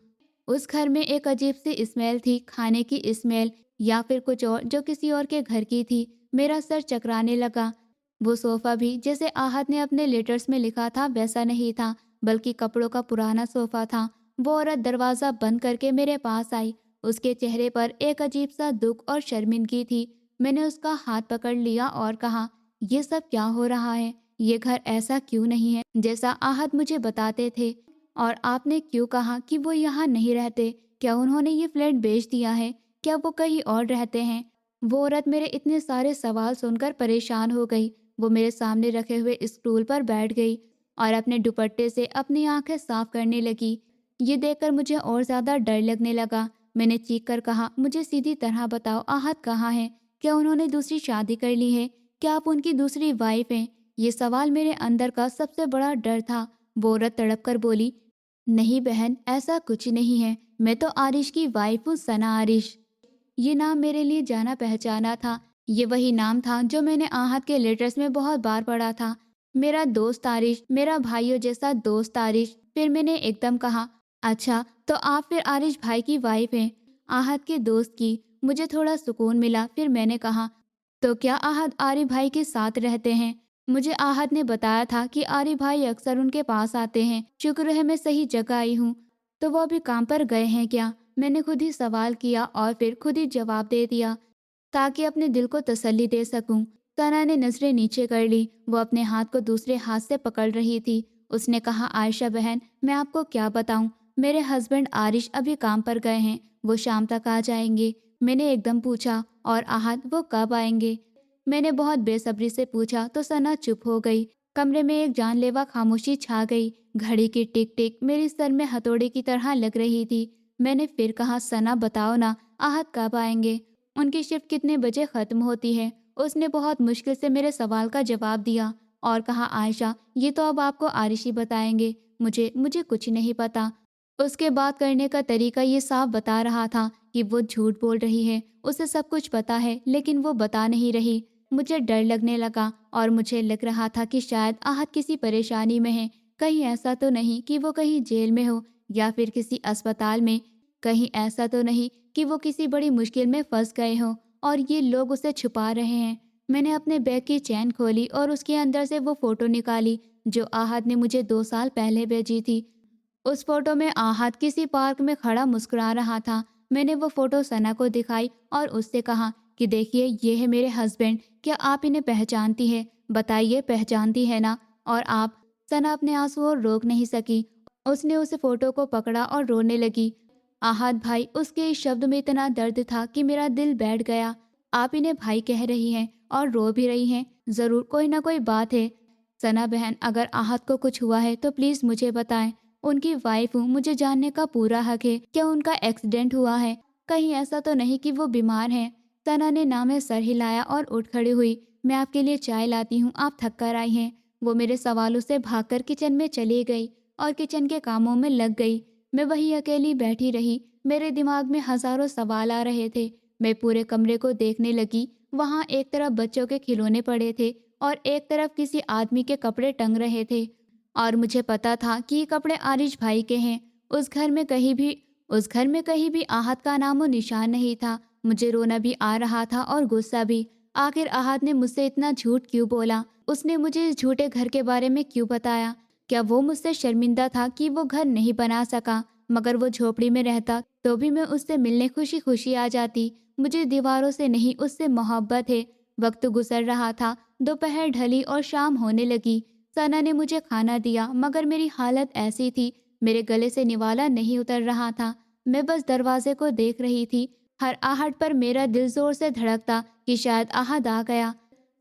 Speaker 1: उस घर में एक अजीब सी स्मेल थी, खाने की स्मेल या फिर कुछ और जो किसी और के घर की थी। मेरा सर चकराने लगा। वो सोफ़ा भी जैसे आहद ने अपने लेटर्स में लिखा था वैसा नहीं था, बल्कि कपड़ों का पुराना सोफ़ा था। वो औरत दरवाज़ा बंद करके मेरे पास आई। उसके चेहरे पर एक अजीब सा दुख और शर्मिंदगी थी। मैंने उसका हाथ पकड़ लिया और कहा, ये सब क्या हो रहा है? ये घर ऐसा क्यों नहीं है जैसा आहद मुझे बताते थे? और आपने क्यों कहा कि वो यहाँ नहीं रहते? क्या उन्होंने ये फ्लैट बेच दिया है? क्या वो कहीं और रहते हैं? वो औरत मेरे इतने सारे सवाल सुनकर परेशान हो गई। वो मेरे सामने रखे हुए स्टूल पर बैठ गई और अपने दुपट्टे से अपनी आंखें साफ करने लगी। ये देखकर मुझे और ज़्यादा डर लगने लगा। मैंने चीख कर कहा, मुझे सीधी तरह बताओ, आहद कहाँ है? क्या उन्होंने दूसरी शादी कर ली है? क्या आप उनकी दूसरी वाइफ हैं? ये सवाल मेरे अंदर का सबसे बड़ा डर था। वो औरत तड़प कर बोली, नहीं बहन, ऐसा कुछ नहीं है। मैं तो आरिश की वाइफ हूँ, सना आरिश। ये नाम मेरे लिए जाना पहचाना था। ये वही नाम था जो मैंने आहद के लेटर्स में बहुत बार पढ़ा था। मेरा दोस्त आरिश, मेरा भाइयों जैसा दोस्त आरिश। फिर मैंने एकदम कहा, अच्छा तो आप फिर आरिश भाई की वाइफ हैं? आहद के दोस्त की। मुझे थोड़ा सुकून मिला। फिर मैंने कहा, तो क्या आहद आरिफ भाई के साथ रहते हैं? मुझे आहद ने बताया था कि आरिफ भाई अक्सर उनके पास आते हैं। शुक्र है मैं सही जगह आई हूँ। तो वो अभी काम पर गए हैं क्या? मैंने खुद ही सवाल किया और फिर खुद ही जवाब दे दिया ताकि अपने दिल को तसल्ली दे सकूं। सना ने नजरें नीचे कर ली। वो अपने हाथ को दूसरे हाथ से पकड़ रही थी। उसने कहा, आयशा बहन, मैं आपको क्या बताऊं? मेरे हस्बैंड आरिश अभी काम पर गए हैं। वो शाम तक आ जाएंगे। मैंने एकदम पूछा, और आहद, वो कब आएंगे? मैंने बहुत बेसब्री से पूछा तो सना चुप हो गई। कमरे में एक जानलेवा खामोशी छा गई। घड़ी की टिक टिक मेरी सर में हथौड़े की तरह लग रही थी। मैंने फिर कहा, सना बताओ ना, आहद कब आएंगे? उनकी शिफ्ट कितने बजे ख़त्म होती है? उसने बहुत मुश्किल से मेरे सवाल का जवाब दिया और कहा, आयशा, ये तो अब आपको आरिश ही बताएंगे। मुझे मुझे कुछ नहीं पता। उसके बात करने का तरीका ये साफ बता रहा था कि वो झूठ बोल रही है। उसे सब कुछ पता है लेकिन वो बता नहीं रही। मुझे डर लगने लगा और मुझे लग रहा था कि शायद आहद किसी परेशानी में है। कहीं ऐसा तो नहीं कि वो कहीं जेल में हो या फिर किसी अस्पताल में? कहीं ऐसा तो नहीं कि वो किसी बड़ी मुश्किल में फंस गए हों और ये लोग उसे छुपा रहे हैं? मैंने अपने बैग की चैन खोली और उसके अंदर से वो फ़ोटो निकाली जो आहद ने मुझे 2 साल पहले भेजी थी। उस फोटो में आहद किसी पार्क में खड़ा मुस्कुरा रहा था। मैंने वो फोटो सना को दिखाई और उससे कहा कि देखिए, ये है मेरे हस्बैंड। क्या आप इन्हें पहचानती है? बताइए, पहचानती है ना? और आप? सना अपने आंसू और रोक नहीं सकी। उसने उस फोटो को पकड़ा और रोने लगी। आहद भाई, उसके इस शब्द में इतना दर्द था कि मेरा दिल बैठ गया। आप इन्हें भाई कह रही हैं और रो भी रही हैं। ज़रूर कोई ना कोई बात है। सना बहन, अगर आहद को कुछ हुआ है तो प्लीज़ मुझे बताएं। उनकी वाइफ हूँ, मुझे जानने का पूरा हक है। क्या उनका एक्सीडेंट हुआ है? कहीं ऐसा तो नहीं कि वो बीमार हैं? सना ने ना में सर हिलाया और उठ खड़ी हुई। मैं आपके लिए चाय लाती हूँ, आप थक कर आई हैं। वो मेरे सवालों से भागकर किचन में चली गई और किचन के कामों में लग गई। मैं वहीं अकेली बैठी रही। मेरे दिमाग में हजारों सवाल आ रहे थे। मैं पूरे कमरे को देखने लगी। वहाँ एक तरफ बच्चों के खिलौने पड़े थे और एक तरफ किसी आदमी के कपड़े टंग रहे थे, और मुझे पता था कि ये कपड़े आरिश भाई के हैं। उस घर में कहीं भी आहद का नामो निशान नहीं था। मुझे रोना भी आ रहा था और गुस्सा भी। आखिर आहद ने मुझसे इतना झूठ क्यों बोला? उसने मुझे इस झूठे घर के बारे में क्यों बताया? क्या वो मुझसे शर्मिंदा था कि वो घर नहीं बना सका? मगर वो झोपड़ी में रहता तो भी मैं उससे मिलने खुशी खुशी आ जाती। मुझे दीवारों से नहीं, उससे मोहब्बत है। वक्त गुजर रहा था। दोपहर ढली और शाम होने लगी। सना ने मुझे खाना दिया मगर मेरी हालत ऐसी थी, मेरे गले से निवाला नहीं उतर रहा था। मैं बस दरवाजे को देख रही थी। हर आहट पर मेरा दिल जोर से धड़कता कि शायद आहद आ गया।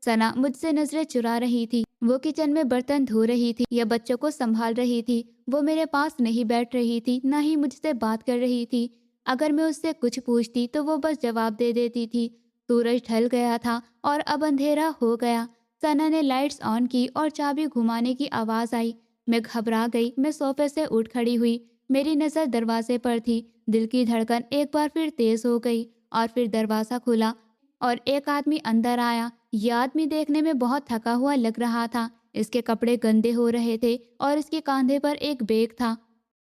Speaker 1: सना मुझसे नजरें चुरा रही थी। वो किचन में बर्तन धो रही थी या बच्चों को संभाल रही थी। वो मेरे पास नहीं बैठ रही थी, ना ही मुझसे बात कर रही थी। अगर मैं उससे कुछ पूछती तो वो बस जवाब दे देती थी। सूरज ढल गया था और अब अंधेरा हो गया। सना ने लाइट्स ऑन की और चाबी घुमाने की आवाज़ आई। मैं घबरा गई। मैं सोफे से उठ खड़ी हुई। मेरी नज़र दरवाजे पर थी। दिल की धड़कन एक बार फिर तेज हो गई और फिर दरवाज़ा खुला और एक आदमी अंदर आया। यह आदमी देखने में बहुत थका हुआ लग रहा था। इसके कपड़े गंदे हो रहे थे और इसके कंधे पर एक बैग था।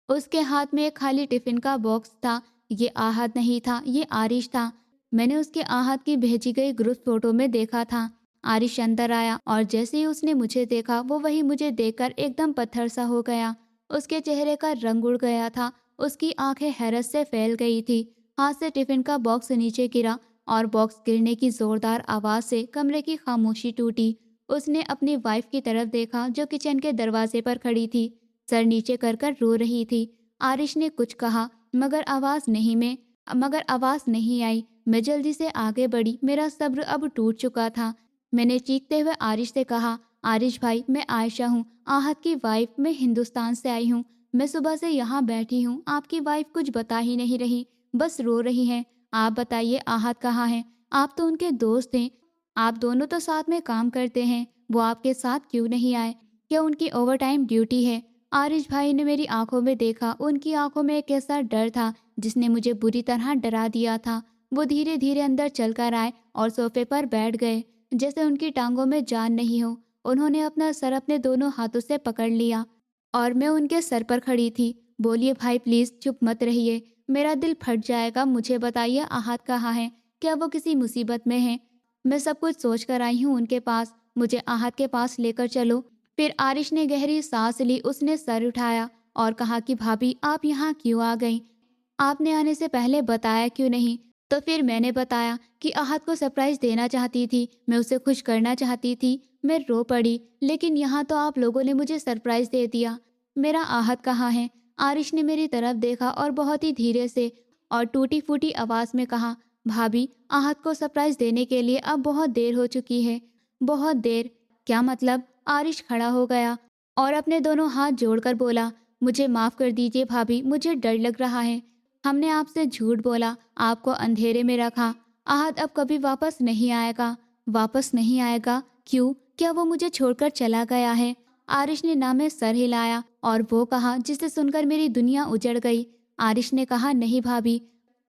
Speaker 1: उसके हाथ में एक खाली टिफिन का बॉक्स था। ये आहत नहीं था, ये आरिश था। मैंने उसके आहत की भेजी गई ग्रुप फोटो में देखा था। आरिश अंदर आया और जैसे ही उसने मुझे देखा वो वही मुझे देखकर एकदम पत्थर सा हो गया। उसके चेहरे का रंग उड़ गया था। उसकी आंखें हैरत से फैल गई थी। हाथ से टिफिन का बॉक्स नीचे गिरा और बॉक्स गिरने की जोरदार आवाज से कमरे की खामोशी टूटी। उसने अपनी वाइफ की तरफ देखा जो किचन के दरवाजे पर खड़ी थी, सर नीचे कर कर रो रही थी। आरिश ने कुछ कहा मगर आवाज नहीं आई। मैं जल्दी से आगे बढ़ी। मेरा सब्र अब टूट चुका था। मैंने चीखते हुए आरिश से कहा, आरिश भाई, मैं आयशा हूँ, आहत की वाइफ। मैं हिंदुस्तान से आई हूँ। मैं सुबह से यहाँ बैठी हूँ। आपकी वाइफ कुछ बता ही नहीं रही, बस रो रही है। आप बताइए आहत कहाँ है? आप तो उनके दोस्त हैं। आप दोनों तो साथ में काम करते हैं। वो आपके साथ क्यों नहीं आए? क्या उनकी ओवरटाइम ड्यूटी है? आरिश भाई ने मेरी आंखों में देखा। उनकी आंखों में एक ऐसा डर था जिसने मुझे बुरी तरह डरा दिया था। वो धीरे धीरे अंदर चलकर आए और सोफे पर बैठ गए, जैसे उनकी टांगों में जान नहीं हो। उन्होंने अपना सर अपने दोनों हाथों से पकड़ लिया और मैं उनके सर पर खड़ी थी। बोलिए भाई, प्लीज चुप मत रहिए, मेरा दिल फट जाएगा। मुझे बताइए आहत कहाँ है? क्या वो किसी मुसीबत में है? मैं सब कुछ सोच कर आई हूँ उनके पास। मुझे आहत के पास लेकर चलो। फिर आरिश ने गहरी सांस ली। उसने सर उठाया और कहा कि भाभी, आप यहाँ क्यों आ गई? आपने आने से पहले बताया क्यों नहीं? तो फिर मैंने बताया कि आहत को सरप्राइज देना चाहती थी, मैं उसे खुश करना चाहती थी। मैं रो पड़ी। लेकिन यहाँ तो आप लोगों ने मुझे सरप्राइज दे दिया। मेरा आहत कहाँ है? आरिश ने मेरी तरफ देखा और बहुत ही धीरे से और टूटी फूटी आवाज में कहा, भाभी, आहत को सरप्राइज देने के लिए अब बहुत देर हो चुकी है। बहुत देर? क्या मतलब? आरिश खड़ा हो गया और अपने दोनों हाथ जोड़कर बोला, मुझे माफ कर दीजिए भाभी, मुझे डर लग रहा है। हमने आपसे झूठ बोला, आपको अंधेरे में रखा। आहत अब कभी वापस नहीं आएगा। वापस नहीं आएगा? क्यों? क्या वो मुझे छोड़कर चला गया है? आरिश ने ना में सर हिलाया और वो कहा जिसे सुनकर मेरी दुनिया उजड़ गई। आरिश ने कहा, नहीं भाभी।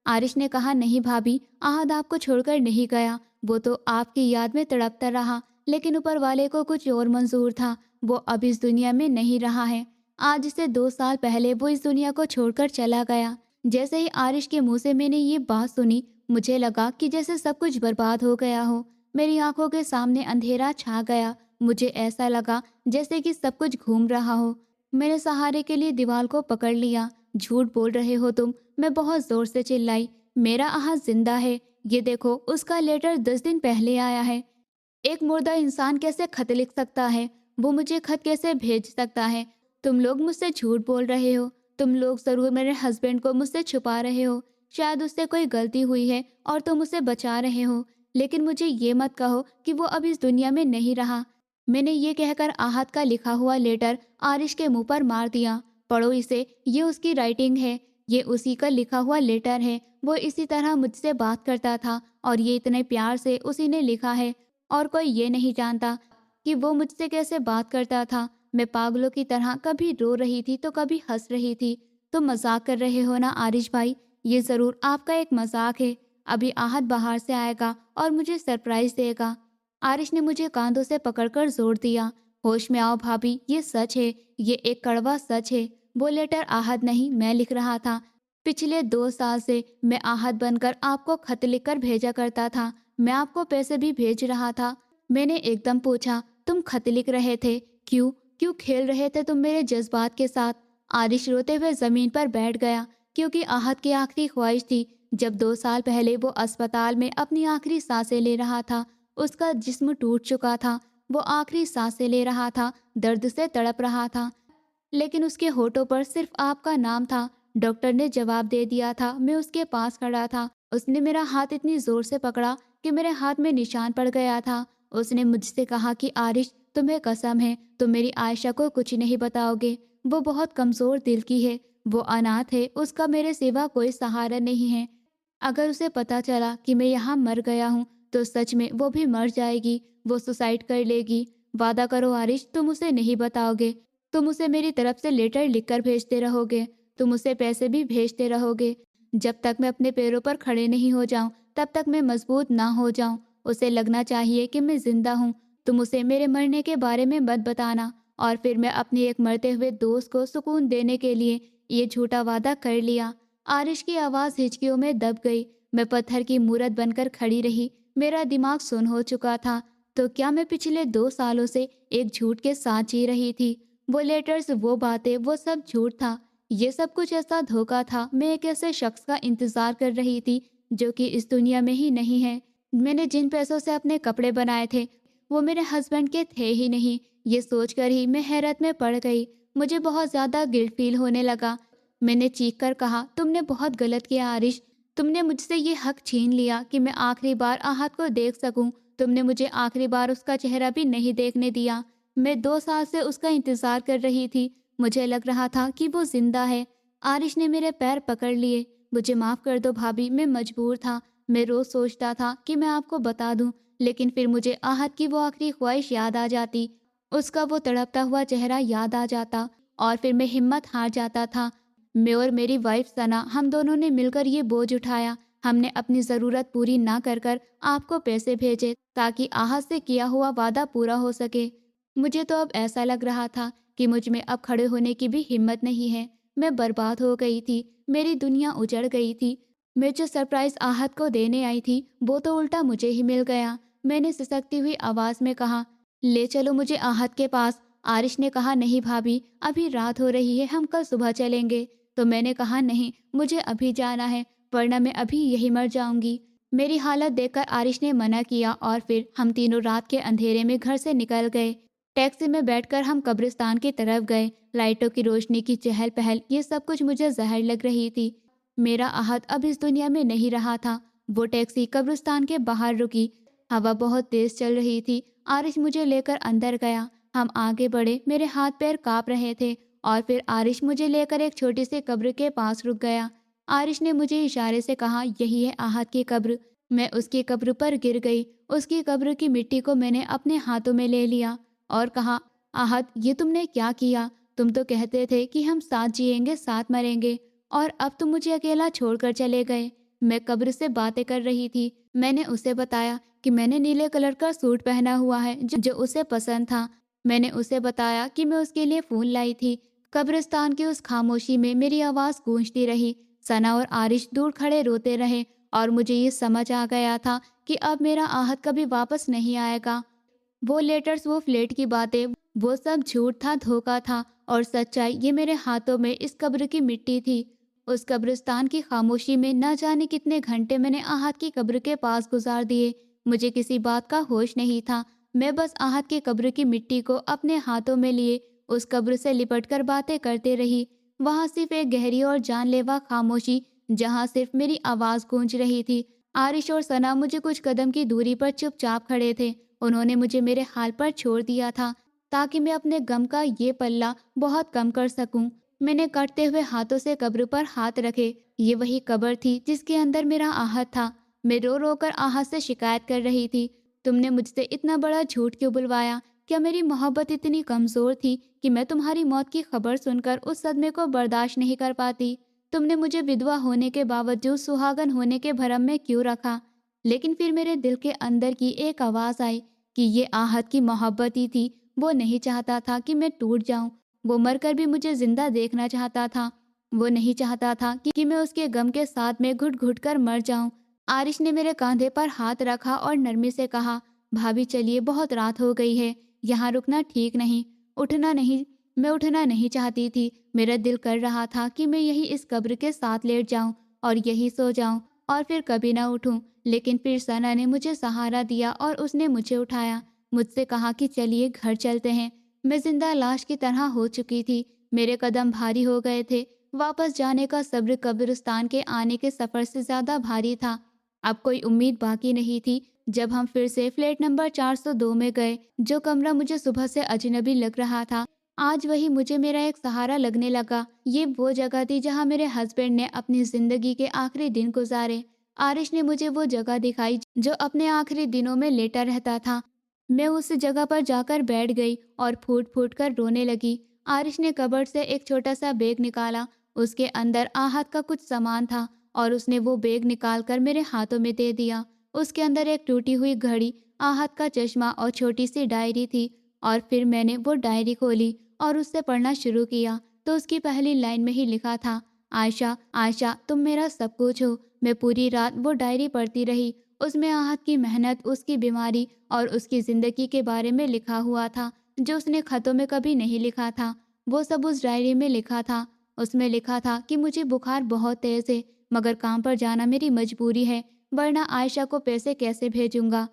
Speaker 1: आरिश ने कहा, नहीं भाभी, आहत आपको छोड़कर नहीं गया। वो तो आपकी याद में तड़पता रहा, लेकिन ऊपर वाले को कुछ और मंजूर था। वो अब इस दुनिया में नहीं रहा है। आज से 2 साल पहले वो इस दुनिया को छोड़कर चला गया। जैसे ही आरिश के मुंह से मैंने ये बात सुनी, मुझे लगा कि जैसे सब कुछ बर्बाद हो गया हो। मेरी आंखों के सामने अंधेरा छा गया। मुझे ऐसा लगा जैसे कि सब कुछ घूम रहा हो। मैंने सहारे के लिए दीवार को पकड़ लिया। झूठ बोल रहे हो तुम, मैं बहुत जोर से चिल्लाई। मेरा आहत जिंदा है। ये देखो, उसका लेटर 10 दिन पहले आया है। एक मुर्दा इंसान कैसे खत लिख सकता है? वो मुझे खत कैसे भेज सकता है? तुम लोग मुझसे झूठ बोल रहे हो। तुम लोग जरूर मेरे हस्बैंड को मुझसे छुपा रहे हो। शायद उससे कोई गलती हुई है और तुम उसे बचा रहे हो। लेकिन मुझे ये मत कहो कि वो अब इस दुनिया में नहीं रहा। मैंने ये कहकर आहत का लिखा हुआ लेटर आरिश के मुंह पर मार दिया। पढ़ो इसे, ये उसकी राइटिंग है। ये उसी का लिखा हुआ लेटर है। वो इसी तरह मुझसे बात करता था और ये इतने प्यार से उसी ने लिखा है। और कोई ये नहीं जानता कि वो मुझसे कैसे बात करता था। मैं पागलों की तरह कभी रो रही थी तो कभी हंस रही थी। तुम मजाक कर रहे हो ना आरिश भाई? ये जरूर आपका एक मजाक है। अभी आहत बाहर से आएगा और मुझे सरप्राइज देगा। आरिश ने मुझे कांधों से पकड़कर जोर दिया। होश में आओ भाभी, ये सच है। ये एक कड़वा सच है। वो लेटर आहत नहीं, मैं लिख रहा था। पिछले 2 साल से मैं आहत बनकर आपको खत लिखकर भेजा करता था। मैं आपको पैसे भी भेज रहा था। मैंने एकदम पूछा, तुम खत लिख रहे थे? क्यों? क्यों खेल रहे थे तुम मेरे जज्बात के साथ? आरिश रोते हुए जमीन पर बैठ गया, क्योंकि आहत की आखिरी ख्वाहिश थी। जब 2 साल पहले वो अस्पताल में अपनी आखिरी सांसें ले रहा था, उसका जिस्म टूट चुका था। वो आखिरी सांसें ले रहा था, दर्द से तड़प रहा था, लेकिन उसके होठों पर सिर्फ आपका नाम था। डॉक्टर ने जवाब दे दिया था। मैं उसके पास खड़ा था। उसने मेरा हाथ इतनी जोर से पकड़ा कि मेरे हाथ में निशान पड़ गया था। उसने मुझसे कहा कि आरिश, तुम्हें कसम है तुम मेरी आयशा को कुछ नहीं बताओगे। वो बहुत कमज़ोर दिल की है, वो अनाथ है, उसका मेरे सिवा कोई सहारा नहीं है। अगर उसे पता चला कि मैं यहाँ मर गया हूँ तो सच में वो भी मर जाएगी, वो सुसाइड कर लेगी। वादा करो आरिश, तुम उसे नहीं बताओगे। तुम उसे मेरी तरफ से लेटर लिखकर भेजते रहोगे, तुम उसे पैसे भी भेजते रहोगे। जब तक मैं अपने पैरों पर खड़े नहीं हो जाऊं तब तक मैं मजबूत ना हो जाऊं। उसे लगना चाहिए कि मैं जिंदा हूं। तुम उसे मेरे मरने के बारे में मत बताना। और फिर मैं अपनी एक मरते हुए दोस्त को सुकून देने के लिए ये झूठा वादा कर लिया। आरिश की आवाज़ हिचकियों में दब गई। मैं पत्थर की मूरत बनकर खड़ी रही। मेरा दिमाग सुन्न हो चुका था। तो क्या मैं पिछले 2 सालों से एक झूठ के साथ जी रही थी? वो लेटर्स, वो बातें, वो सब झूठ था। ये सब कुछ ऐसा धोखा था। मैं एक ऐसे शख्स का इंतज़ार कर रही थी जो कि इस दुनिया में ही नहीं है। मैंने जिन पैसों से अपने कपड़े बनाए थे वो मेरे हस्बैंड के थे ही नहीं। ये सोचकर ही मैं हैरत में पड़ गई। मुझे बहुत ज़्यादा गिल्ट फील होने लगा। मैंने चीख कर कहा, तुमने बहुत गलत किया आरिश। तुमने मुझसे ये हक छीन लिया कि मैं आखिरी बार आहत को देख सकूं। तुमने मुझे आखिरी बार उसका चेहरा भी नहीं देखने दिया। मैं 2 साल से उसका इंतज़ार कर रही थी। मुझे लग रहा था कि वो जिंदा है। आरिश ने मेरे पैर पकड़ लिए। मुझे माफ़ कर दो भाभी, मैं मजबूर था। मैं रोज़ सोचता था कि मैं आपको बता दूं, लेकिन फिर मुझे आहत की वो आखिरी ख्वाहिश याद आ जाती, उसका वो तड़पता हुआ चेहरा याद आ जाता, और फिर मैं हिम्मत हार जाता था। मैं और मेरी वाइफ सना, हम दोनों ने मिलकर ये बोझ उठाया। हमने अपनी ज़रूरत पूरी ना कर कर आपको पैसे भेजे ताकि आहत से किया हुआ वादा पूरा हो सके। मुझे तो अब ऐसा लग रहा था कि मुझ में अब खड़े होने की भी हिम्मत नहीं है। मैं बर्बाद हो गई थी। मेरी दुनिया उजड़ गई थी। मैं जो सरप्राइज़ आहत को देने आई थी वो तो उल्टा मुझे ही मिल गया। मैंने सिसकती हुई आवाज़ में कहा, ले चलो मुझे आहत के पास। आरिश ने कहा, नहीं भाभी, अभी रात हो रही है, हम कल सुबह चलेंगे। तो मैंने कहा, नहीं, मुझे अभी जाना है, वरना मैं अभी यही मर जाऊंगी। मेरी हालत देखकर आरिश ने मना किया और फिर हम तीनों रात के अंधेरे में घर से निकल गए। टैक्सी में बैठकर हम कब्रिस्तान की तरफ गए। लाइटों की रोशनी की चहल पहल, ये सब कुछ मुझे जहर लग रही थी। मेरा आहत अब इस दुनिया में नहीं रहा था। वो टैक्सी कब्रिस्तान के बाहर रुकी। हवा बहुत तेज चल रही थी। आरिश मुझे लेकर अंदर गया। हम आगे बढ़े। मेरे हाथ पैर कांप रहे थे। और फिर आरिश मुझे लेकर एक छोटी सी कब्र के पास रुक गया। आरिश ने मुझे इशारे से कहा, यही है आहत की कब्र। मैं उसकी कब्र पर गिर गई। उसकी कब्र की मिट्टी को मैंने अपने हाथों में ले लिया और कहा, आहत, ये तुमने क्या किया? तुम तो कहते थे कि हम साथ जिएंगे साथ मरेंगे, और अब तुम मुझे अकेला छोड़कर चले गए। मैं कब्र से बातें कर रही थी। मैंने उसे बताया कि मैंने नीले कलर का सूट पहना हुआ है जो उसे पसंद था। मैंने उसे बताया कि मैं उसके लिए फूल लाई थी। कब्रिस्तान की उस खामोशी में मेरी आवाज़ गूंजती रही। सना और आरिश दूर खड़े रोते रहे और मुझे ये समझ आ गया था कि अब मेरा आहत कभी वापस नहीं आएगा। वो लेटर्स, वो फ्लेट की बातें, वो सब झूठ था, धोखा था, और सच्चाई ये मेरे हाथों में इस कब्र की मिट्टी थी। उस कब्रिस्तान की खामोशी में न जाने कितने घंटे मैंने आहत की कब्र के पास गुजार दिए। मुझे किसी बात का होश नहीं था। मैं बस आहत की कब्र की मिट्टी को अपने हाथों में लिए उस कब्र से लिपटकर बातें करते रही। वहाँ सिर्फ एक गहरी और जानलेवा खामोशी, जहाँ सिर्फ मेरी आवाज़ गूंज रही थी। आरिश और सना मुझे कुछ कदम की दूरी पर चुपचाप खड़े थे। उन्होंने मुझे मेरे हाल पर छोड़ दिया था ताकि मैं अपने गम का ये पल्ला बहुत कम कर सकूं। मैंने कटते हुए हाथों से कब्र पर हाथ रखे। ये वही कब्र थी जिसके अंदर मेरा आहत था। मैं रो रो कर आहत से शिकायत कर रही थी, तुमने मुझसे इतना बड़ा झूठ क्यों बुलवाया? क्या मेरी मोहब्बत इतनी कमज़ोर थी कि मैं तुम्हारी मौत की खबर सुनकर उस सदमे को बर्दाश्त नहीं कर पाती? तुमने मुझे विधवा होने के बावजूद सुहागन होने के भरम में क्यों रखा? लेकिन फिर मेरे दिल के अंदर की एक आवाज़ आई कि ये आहत की मोहब्बत ही थी। वो नहीं चाहता था कि मैं टूट जाऊं। वो मरकर भी मुझे जिंदा देखना चाहता था। वो नहीं चाहता था कि मैं उसके गम के साथ में घुट घुट कर मर जाऊं। आरिश ने मेरे कंधे पर हाथ रखा और नरमी से कहा, भाभी चलिए, बहुत रात हो गई है, यहाँ रुकना ठीक नहीं। उठना नहीं। मैं उठना नहीं चाहती थी। मेरा दिल कर रहा था कि मैं यही इस कब्र के साथ लेट जाऊं और यही सो जाऊं और फिर कभी ना उठूं। लेकिन फिर सना ने मुझे सहारा दिया और उसने मुझे उठाया। मुझसे कहा कि चलिए घर चलते हैं। मैं जिंदा लाश की तरह हो चुकी थी। मेरे कदम भारी हो गए थे। वापस जाने का सब्र कब्रिस्तान के आने के सफ़र से ज़्यादा भारी था। अब कोई उम्मीद बाकी नहीं थी। जब हम फिर से फ्लैट नंबर 402 में गए, जो कमरा मुझे सुबह से अजनबी लग रहा था, आज वही मुझे मेरा एक सहारा लगने लगा। ये वो जगह थी जहाँ मेरे हस्बैंड ने अपनी ज़िंदगी के आखिरी दिन गुजारे। आरिश ने मुझे वो जगह दिखाई जो अपने आखिरी दिनों में लेटा रहता था। मैं उस जगह पर जाकर बैठ गई और फूट फूट कर रोने लगी। आरिश ने कबर्ड से एक छोटा सा बैग निकाला। उसके अंदर आहत का कुछ सामान था और उसने वो बैग निकालकर मेरे हाथों में दे दिया। उसके अंदर एक टूटी हुई घड़ी, आहत का चश्मा और छोटी सी डायरी थी। और फिर मैंने वो डायरी खोली और उससे पढ़ना शुरू किया तो उसकी पहली लाइन में ही लिखा था, आयशा, आयशा तुम मेरा सब कुछ हो। मैं पूरी रात वो डायरी पढ़ती रही। उसमें आहत की मेहनत, उसकी बीमारी और उसकी ज़िंदगी के बारे में लिखा हुआ था, जो उसने ख़तों में कभी नहीं लिखा था। वो सब उस डायरी में लिखा था। उसमें लिखा था कि मुझे बुखार बहुत तेज़ है, मगर काम पर जाना मेरी मजबूरी है, वरना आयशा को पैसे कैसे भेजूंगा।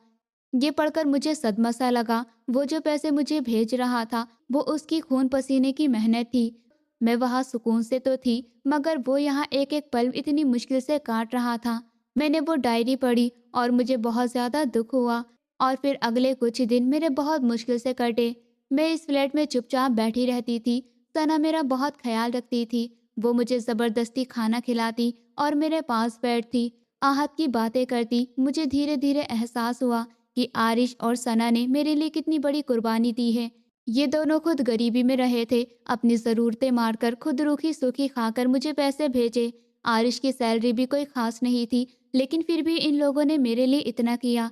Speaker 1: ये पढ़कर मुझे सदमा सा लगा। वो जो पैसे मुझे भेज रहा था, वो उसकी खून पसीने की मेहनत थी। मैं वहाँ सुकून से तो थी, मगर वो यहाँ एक एक पल इतनी मुश्किल से काट रहा था। मैंने वो डायरी पढ़ी और मुझे बहुत ज़्यादा दुख हुआ। और फिर अगले कुछ दिन मेरे बहुत मुश्किल से कटे। मैं इस फ्लैट में चुपचाप बैठी रहती थी। सना मेरा बहुत ख्याल रखती थी। वो मुझे ज़बरदस्ती खाना खिलाती और मेरे पास बैठती, आहत की बातें करती। मुझे धीरे धीरे एहसास हुआ कि आरिश और सना ने मेरे लिए कितनी बड़ी कुर्बानी दी है। ये दोनों खुद गरीबी में रहे थे, अपनी ज़रूरतें मारकर खुद रूखी सूखी खाकर मुझे पैसे भेजे। आरिश की सैलरी भी कोई ख़ास नहीं थी, लेकिन फिर भी इन लोगों ने मेरे लिए इतना किया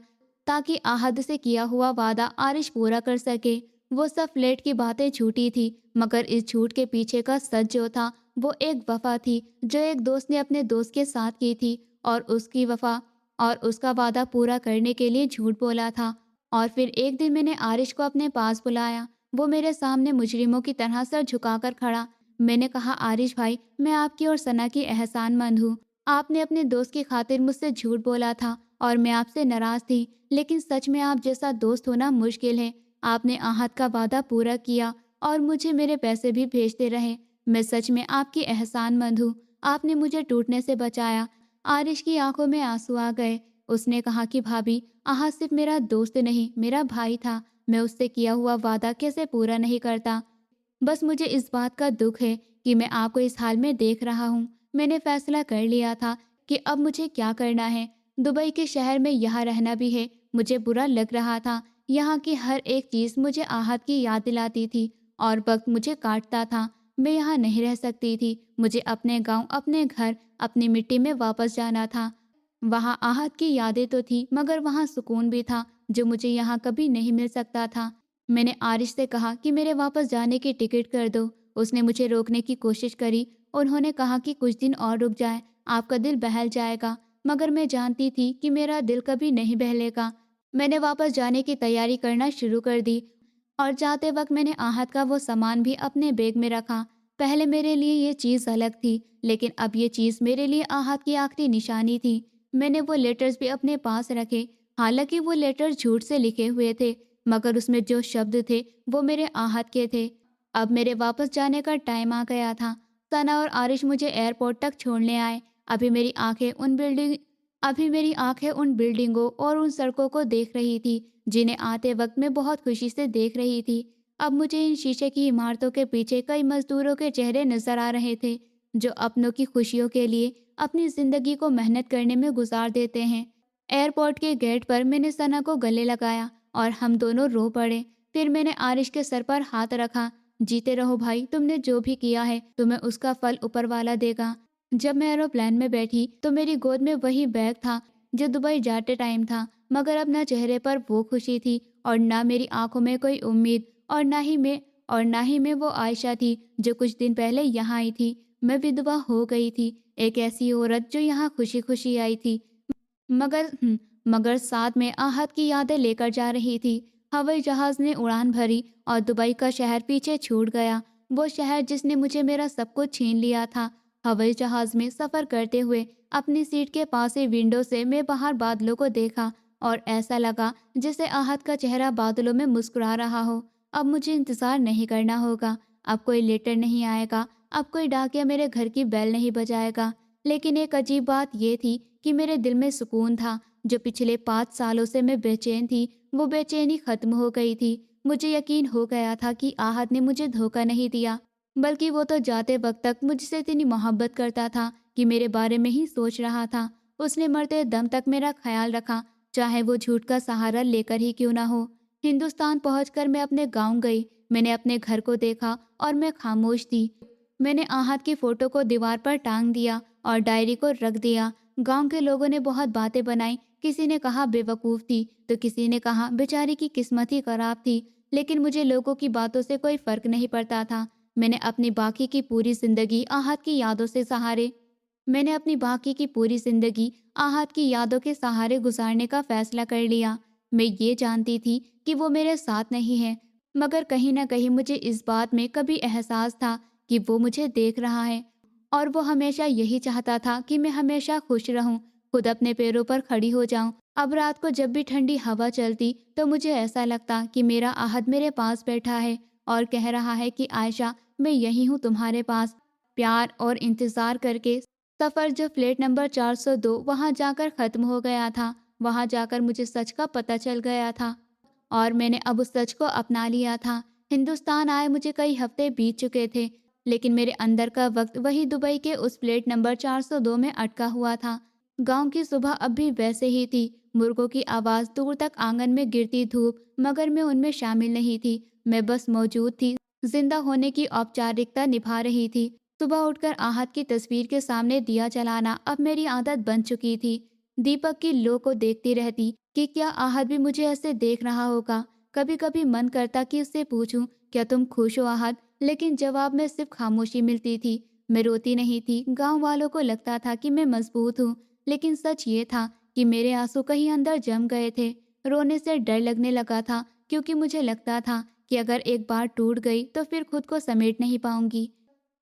Speaker 1: ताकि आहद से किया हुआ वादा आरिश पूरा कर सके। वो सब फ्लैट की बातें झूठी थी, मगर इस झूठ के पीछे का सच जो था, वो एक वफ़ा थी जो एक दोस्त ने अपने दोस्त के साथ की थी। और उसकी वफ़ा और उसका वादा पूरा करने के लिए झूठ बोला था। और फिर एक दिन मैंने आरिश को अपने पास बुलाया। वो मेरे सामने मुजरिमों की तरह सर झुकाकर खड़ा। मैंने कहा, आरिश भाई, मैं आपकी और सना की एहसानमंद हूँ। आपने अपने दोस्त की खातिर मुझसे झूठ बोला था और मैं आपसे नाराज़ थी, लेकिन सच में आप जैसा दोस्त होना मुश्किल है। आपने आहत का वादा पूरा किया और मुझे मेरे पैसे भी भेजते रहे। मैं सच में आपकी एहसानमंद हूँ। आपने मुझे टूटने से बचाया। आरिश की आंखों में आंसू आ गए। उसने कहा कि भाभी, आहत सिर्फ मेरा दोस्त नहीं, मेरा भाई था। मैं उससे किया हुआ वादा कैसे पूरा नहीं करता। बस मुझे इस बात का दुख है कि मैं आपको इस हाल में देख रहा हूँ। मैंने फैसला कर लिया था कि अब मुझे क्या करना है। दुबई के शहर में यहाँ रहना भी है। मुझे बुरा लग रहा था। यहाँ की हर एक चीज़ मुझे आहत की याद दिलाती थी और वक्त मुझे काटता था। मैं यहाँ नहीं रह सकती थी। मुझे अपने गांव, अपने घर, अपनी मिट्टी में वापस जाना था। वहाँ आहत की यादें तो थी, मगर वहाँ सुकून भी था जो मुझे यहाँ कभी नहीं मिल सकता था। मैंने आरिश से कहा कि मेरे वापस जाने की टिकट कर दो। उसने मुझे रोकने की कोशिश करी। उन्होंने कहा कि कुछ दिन और रुक जाए, आपका दिल बहल जाएगा। मगर मैं जानती थी कि मेरा दिल कभी नहीं बहलेगा। मैंने वापस जाने की तैयारी करना शुरू कर दी और जाते वक्त मैंने आहत का वो सामान भी अपने बैग में रखा। पहले मेरे लिए ये चीज़ अलग थी, लेकिन अब ये चीज़ मेरे लिए आहत की आखिरी निशानी थी। मैंने वो लेटर्स भी अपने पास रखे। हालांकि वो लेटर्स झूठ से लिखे हुए थे, मगर उसमें जो शब्द थे वो मेरे आहत के थे। अब मेरे वापस जाने का टाइम आ गया था। सना और आरिश मुझे एयरपोर्ट तक छोड़ने आए। अभी मेरी आंखें उन बिल्डिंगों और उन सड़कों को देख रही थी जिन्हें आते वक्त मैं बहुत खुशी से देख रही थी। अब मुझे इन शीशे की इमारतों के पीछे कई मजदूरों के चेहरे नजर आ रहे थे, जो अपनों की खुशियों के लिए अपनी जिंदगी को मेहनत करने में गुजार देते हैं। एयरपोर्ट के गेट पर मैंने सना को गले लगाया और हम दोनों रो पड़े। फिर मैंने आरिश के सर पर हाथ रखा। जीते रहो भाई, तुमने जो भी किया है तुम्हें उसका फल ऊपर वाला देगा। जब मैं एरोप्लेन में बैठी तो मेरी गोद में वही बैग था जो दुबई जाते टाइम था, मगर अब ना चेहरे पर वो खुशी थी और ना मेरी आंखों में कोई उम्मीद। और ना ही मैं वो आयशा थी जो कुछ दिन पहले यहाँ आई थी। मैं विधवा हो गई थी, एक ऐसी औरत जो यहाँ खुशी खुशी आई थी, मगर साथ में आहत की यादें लेकर जा रही थी। हवाई जहाज ने उड़ान भरी और दुबई का शहर पीछे छूट गया। वो शहर जिसने मुझे मेरा सब कुछ छीन लिया था। हवाई जहाज में सफ़र करते हुए अपनी सीट के पास ही विंडो से मैं बाहर बादलों को देखा और ऐसा लगा जैसे आहत का चेहरा बादलों में मुस्कुरा रहा हो। अब मुझे इंतज़ार नहीं करना होगा। अब कोई लेटर नहीं आएगा। अब कोई डाकिया मेरे घर की बेल नहीं बजाएगा। लेकिन एक अजीब बात यह थी कि मेरे दिल में सुकून था। जो पिछले 5 सालों से मैं बेचैन थी, वो बेचैनी खत्म हो गई थी। मुझे यकीन हो गया था कि आहत ने मुझे धोखा नहीं दिया, बल्कि वो तो जाते वक्त तक मुझसे इतनी मोहब्बत करता था कि मेरे बारे में ही सोच रहा था। उसने मरते दम तक मेरा ख्याल रखा, चाहे वो झूठ का सहारा लेकर ही क्यों ना हो। हिंदुस्तान पहुंचकर मैं अपने गांव गई। मैंने अपने घर को देखा और मैं खामोश थी। मैंने आहत की फोटो को दीवार पर टांग दिया और डायरी को रख दिया। गांव के लोगों ने बहुत बातें बनाई। किसी ने कहा बेवकूफ़ थी, तो किसी ने कहा बेचारी की किस्मत ही खराब थी। लेकिन मुझे लोगों की बातों से कोई फर्क नहीं पड़ता था। मैंने अपनी बाकी की पूरी जिंदगी आहत की यादों से सहारे मैंने अपनी बाकी की पूरी जिंदगी आहत की यादों के सहारे गुजारने का फैसला कर लिया। मैं ये जानती थी कि वो मेरे साथ नहीं है, मगर कहीं ना कहीं मुझे इस बात में कभी एहसास था कि वो मुझे देख रहा है और वो हमेशा यही चाहता था कि मैं हमेशा खुश रहूं, खुद अपने पैरों पर खड़ी हो जाऊं। अब रात को जब भी ठंडी हवा चलती तो मुझे ऐसा लगता कि मेरा आहत मेरे पास बैठा है और कह रहा है कि आयशा, मैं यही हूँ तुम्हारे पास, प्यार और इंतज़ार करके। सफ़र जो फ्लैट नंबर 402 वहाँ जाकर ख़त्म हो गया था, वहाँ जाकर मुझे सच का पता चल गया था और मैंने अब उस सच को अपना लिया था। हिंदुस्तान आए मुझे कई हफ्ते बीत चुके थे, लेकिन मेरे अंदर का वक्त वही दुबई के उस फ्लैट नंबर 402 में अटका हुआ था। गांव की सुबह अब भी वैसे ही थी, मुर्गों की आवाज़, दूर तक आंगन में गिरती धूप, मगर मैं उनमें शामिल नहीं थी। मैं बस मौजूद थी, जिंदा होने की औपचारिकता निभा रही थी। सुबह उठकर आहत की तस्वीर के सामने दिया जलाना अब मेरी आदत बन चुकी थी। दीपक की लो को देखती रहती कि क्या आहत भी मुझे ऐसे देख रहा होगा। कभी कभी मन करता कि उससे पूछूं, क्या तुम खुश हो आहत? लेकिन जवाब में सिर्फ खामोशी मिलती थी। मैं रोती नहीं थी। गांव वालों को लगता था कि मैं मजबूत हूँ, लेकिन सच ये था कि मेरे आंसू कहीं अंदर जम गए थे। रोने से डर लगने लगा था, क्योंकि मुझे लगता था कि अगर एक बार टूट गई तो फिर खुद को समेट नहीं पाऊंगी।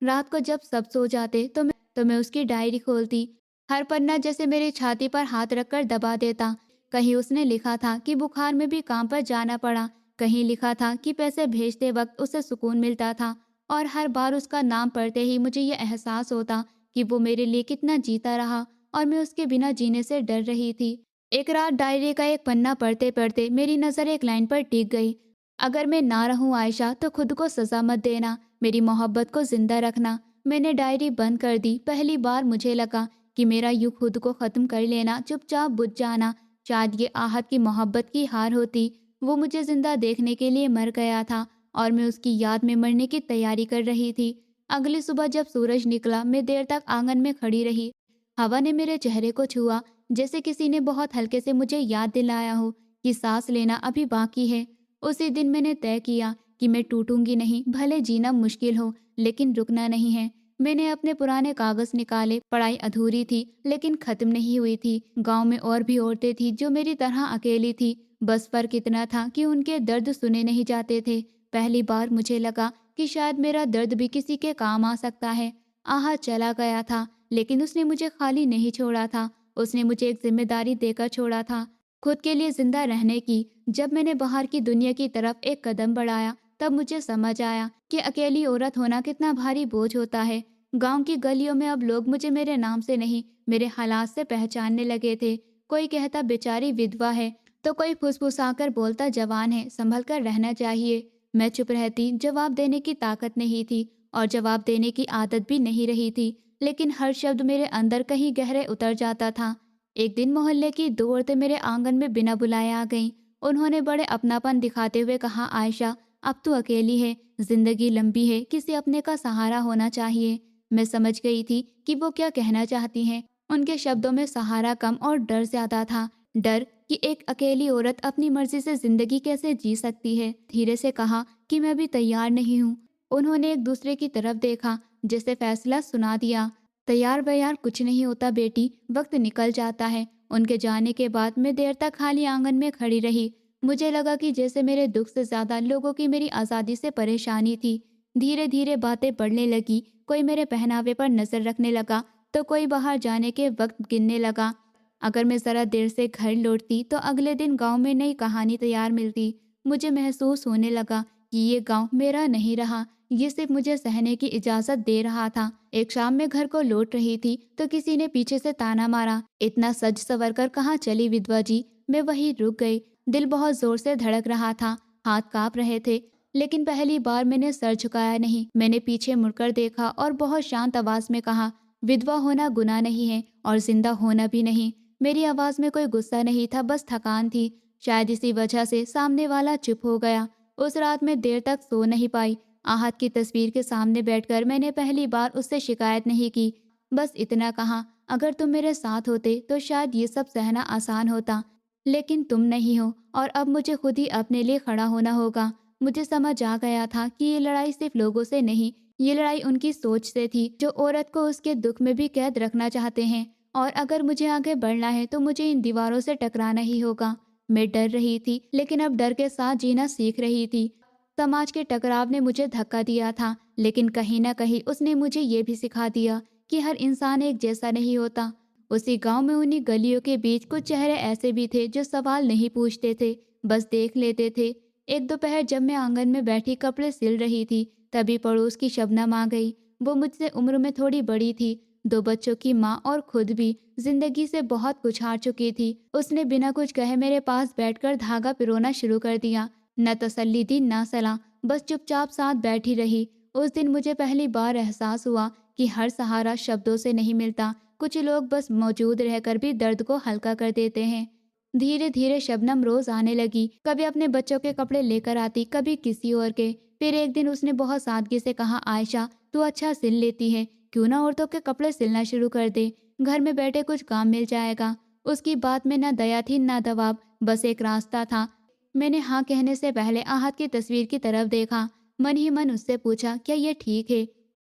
Speaker 1: रात को जब सब सो जाते तो मैं उसकी डायरी खोलती। हर पन्ना जैसे मेरी छाती पर हाथ रखकर दबा देता। कहीं उसने लिखा था कि बुखार में भी काम पर जाना पड़ा, कहीं लिखा था कि पैसे भेजते वक्त उसे सुकून मिलता था। और हर बार उसका नाम पढ़ते ही मुझे ये एहसास होता कि वो मेरे लिए कितना जीता रहा और मैं उसके बिना जीने से डर रही थी। एक रात डायरी का एक पन्ना पढ़ते पढ़ते मेरी नज़र एक लाइन पर टिक गई। अगर मैं ना रहूं आयशा, तो खुद को सजा मत देना, मेरी मोहब्बत को जिंदा रखना। मैंने डायरी बंद कर दी। पहली बार मुझे लगा कि मेरा यूं खुद को ख़त्म कर लेना, चुपचाप बुझ जाना, शायद ये आहत की मोहब्बत की हार होती। वो मुझे जिंदा देखने के लिए मर गया था और मैं उसकी याद में मरने की तैयारी कर रही थी। अगली सुबह जब सूरज निकला, मैं देर तक आंगन में खड़ी रही। हवा ने मेरे चेहरे को छुआ, जैसे किसी ने बहुत हल्के से मुझे याद दिलाया हो कि सांस लेना अभी बाकी है। उसी दिन मैंने तय किया कि मैं टूटूंगी नहीं, भले जीना मुश्किल हो, लेकिन रुकना नहीं है। मैंने अपने पुराने कागज निकाले। पढ़ाई अधूरी थी, लेकिन खत्म नहीं हुई थी। गांव में और भी औरतें थी जो मेरी तरह अकेली थी, बस फर्क इतना था कि उनके दर्द सुने नहीं जाते थे। पहली बार मुझे लगा कि शायद मेरा दर्द भी किसी के काम आ सकता है। आहा चला गया था, लेकिन उसने मुझे खाली नहीं छोड़ा था। उसने मुझे एक जिम्मेदारी देकर छोड़ा था, खुद के लिए जिंदा रहने की। जब मैंने बाहर की दुनिया की तरफ एक कदम बढ़ाया, तब मुझे समझ आया कि अकेली औरत होना कितना भारी बोझ होता है। गांव की गलियों में अब लोग मुझे मेरे नाम से नहीं, मेरे हालात से पहचानने लगे थे। कोई कहता बेचारी विधवा है, तो कोई फुसफुसाकर बोलता जवान है, संभल कर रहना चाहिए। मैं चुप रहती। जवाब देने की ताकत नहीं थी और जवाब देने की आदत भी नहीं रही थी, लेकिन हर शब्द मेरे अंदर कहीं गहरे उतर जाता था। एक दिन मोहल्ले की दो औरतें मेरे आंगन में बिना बुलाए आ गईं। उन्होंने बड़े अपनापन दिखाते हुए कहा, आयशा, अब तू अकेली है, जिंदगी लंबी है, किसी अपने का सहारा होना चाहिए। मैं समझ गई थी कि वो क्या कहना चाहती हैं। उनके शब्दों में सहारा कम और डर ज्यादा था। डर कि एक अकेली औरत अपनी मर्जी से जिंदगी कैसे जी सकती है। धीरे से कहा कि मैं भी तैयार नहीं हूँ। उन्होंने एक दूसरे की तरफ देखा, जैसे फैसला सुना दिया। तैयार व्यार कुछ नहीं होता बेटी, वक्त निकल जाता है। उनके जाने के बाद मैं देर तक खाली आंगन में खड़ी रही। मुझे लगा कि जैसे मेरे दुख से ज्यादा लोगों की मेरी आज़ादी से परेशानी थी। धीरे धीरे बातें बढ़ने लगी। कोई मेरे पहनावे पर नजर रखने लगा, तो कोई बाहर जाने के वक्त गिनने लगा। अगर मैं जरा देर से घर लौटती तो अगले दिन गांव में नई कहानी तैयार मिलती। मुझे महसूस होने लगा कि ये गांव मेरा नहीं रहा, ये सिर्फ मुझे सहने की इजाजत दे रहा था। एक शाम में घर को लौट रही थी तो किसी ने पीछे से ताना मारा, इतना सज सवर कर कहाँ चली विधवा जी। मैं वहीं रुक गई। दिल बहुत जोर से धड़क रहा था, हाथ कांप रहे थे, लेकिन पहली बार मैंने सर झुकाया नहीं। मैंने पीछे मुड़कर देखा और बहुत शांत आवाज में कहा, विधवा होना गुनाह नहीं है और जिंदा होना भी नहीं। मेरी आवाज में कोई गुस्सा नहीं था, बस थकान थी। शायद इसी वजह से सामने वाला चुप हो गया। उस रात मैं देर तक सो नहीं पाई। आहत की तस्वीर के सामने बैठकर मैंने पहली बार उससे शिकायत नहीं की, बस इतना कहा, अगर तुम मेरे साथ होते तो शायद ये सब सहना आसान होता, लेकिन तुम नहीं हो और अब मुझे खुद ही अपने लिए खड़ा होना होगा। मुझे समझ आ गया था कि ये लड़ाई सिर्फ लोगों से नहीं, ये लड़ाई उनकी सोच से थी जो औरत को उसके दुख में भी कैद रखना चाहते हैं। और अगर मुझे आगे बढ़ना है तो मुझे इन दीवारों से टकराना ही होगा। मैं डर रही थी, लेकिन अब डर के साथ जीना सीख रही थी। समाज के टकराव ने मुझे धक्का दिया था, लेकिन कहीं ना कहीं उसने मुझे ये भी सिखा दिया कि हर इंसान एक जैसा नहीं होता। उसी गांव में उन्हीं गलियों के बीच कुछ चेहरे ऐसे भी थे जो सवाल नहीं पूछते थे, बस देख लेते थे। एक दोपहर जब मैं आंगन में बैठी कपड़े सिल रही थी, तभी पड़ोस की शबनम आ गई। वो मुझसे उम्र में थोड़ी बड़ी थी, 2 बच्चों की माँ और खुद भी जिंदगी से बहुत कुछ हार चुकी थी। उसने बिना कुछ कहे मेरे पास बैठकर धागा पिरोना शुरू कर दिया। न तसल्ली दी न सलाह, बस चुपचाप साथ बैठी रही। उस दिन मुझे पहली बार एहसास हुआ कि हर सहारा शब्दों से नहीं मिलता, कुछ लोग बस मौजूद रहकर भी दर्द को हल्का कर देते हैं। धीरे धीरे शबनम रोज आने लगी, कभी अपने बच्चों के कपड़े लेकर आती, कभी किसी और के। फिर एक दिन उसने बहुत सादगी से कहा, आयशा तू अच्छा सिल लेती है, क्यों ना औरतों के कपड़े सिलना शुरू कर दे, घर में बैठे कुछ काम मिल जाएगा। उसकी बात में न दया थी न दबाव, बस एक रास्ता था। मैंने हाँ कहने से पहले आहत की तस्वीर की तरफ देखा, मन ही मन उससे पूछा, क्या ये ठीक है?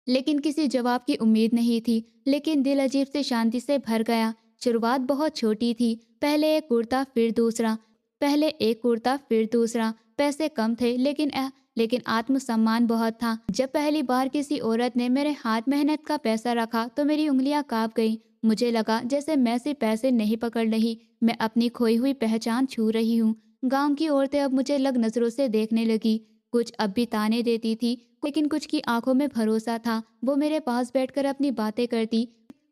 Speaker 1: लेकिन किसी जवाब की उम्मीद नहीं थी, लेकिन दिल अजीब से शांति से भर गया। शुरुआत बहुत छोटी थी, पहले एक कुर्ता फिर दूसरा। पैसे कम थे, लेकिन आत्मसम्मान बहुत था। जब पहली बार किसी औरत ने मेरे हाथ मेहनत का पैसा रखा तो मेरी उंगलियां कांप गईं। मुझे लगा जैसे मैं सिर्फ पैसे नहीं पकड़ रही, मैं अपनी खोई हुई पहचान छू रही हूँ। गांव की औरतें अब मुझे अलग नजरों से देखने लगी। कुछ अब भी ताने देती थी, लेकिन कुछ की आंखों में भरोसा था। वो मेरे पास बैठकर अपनी बातें करती,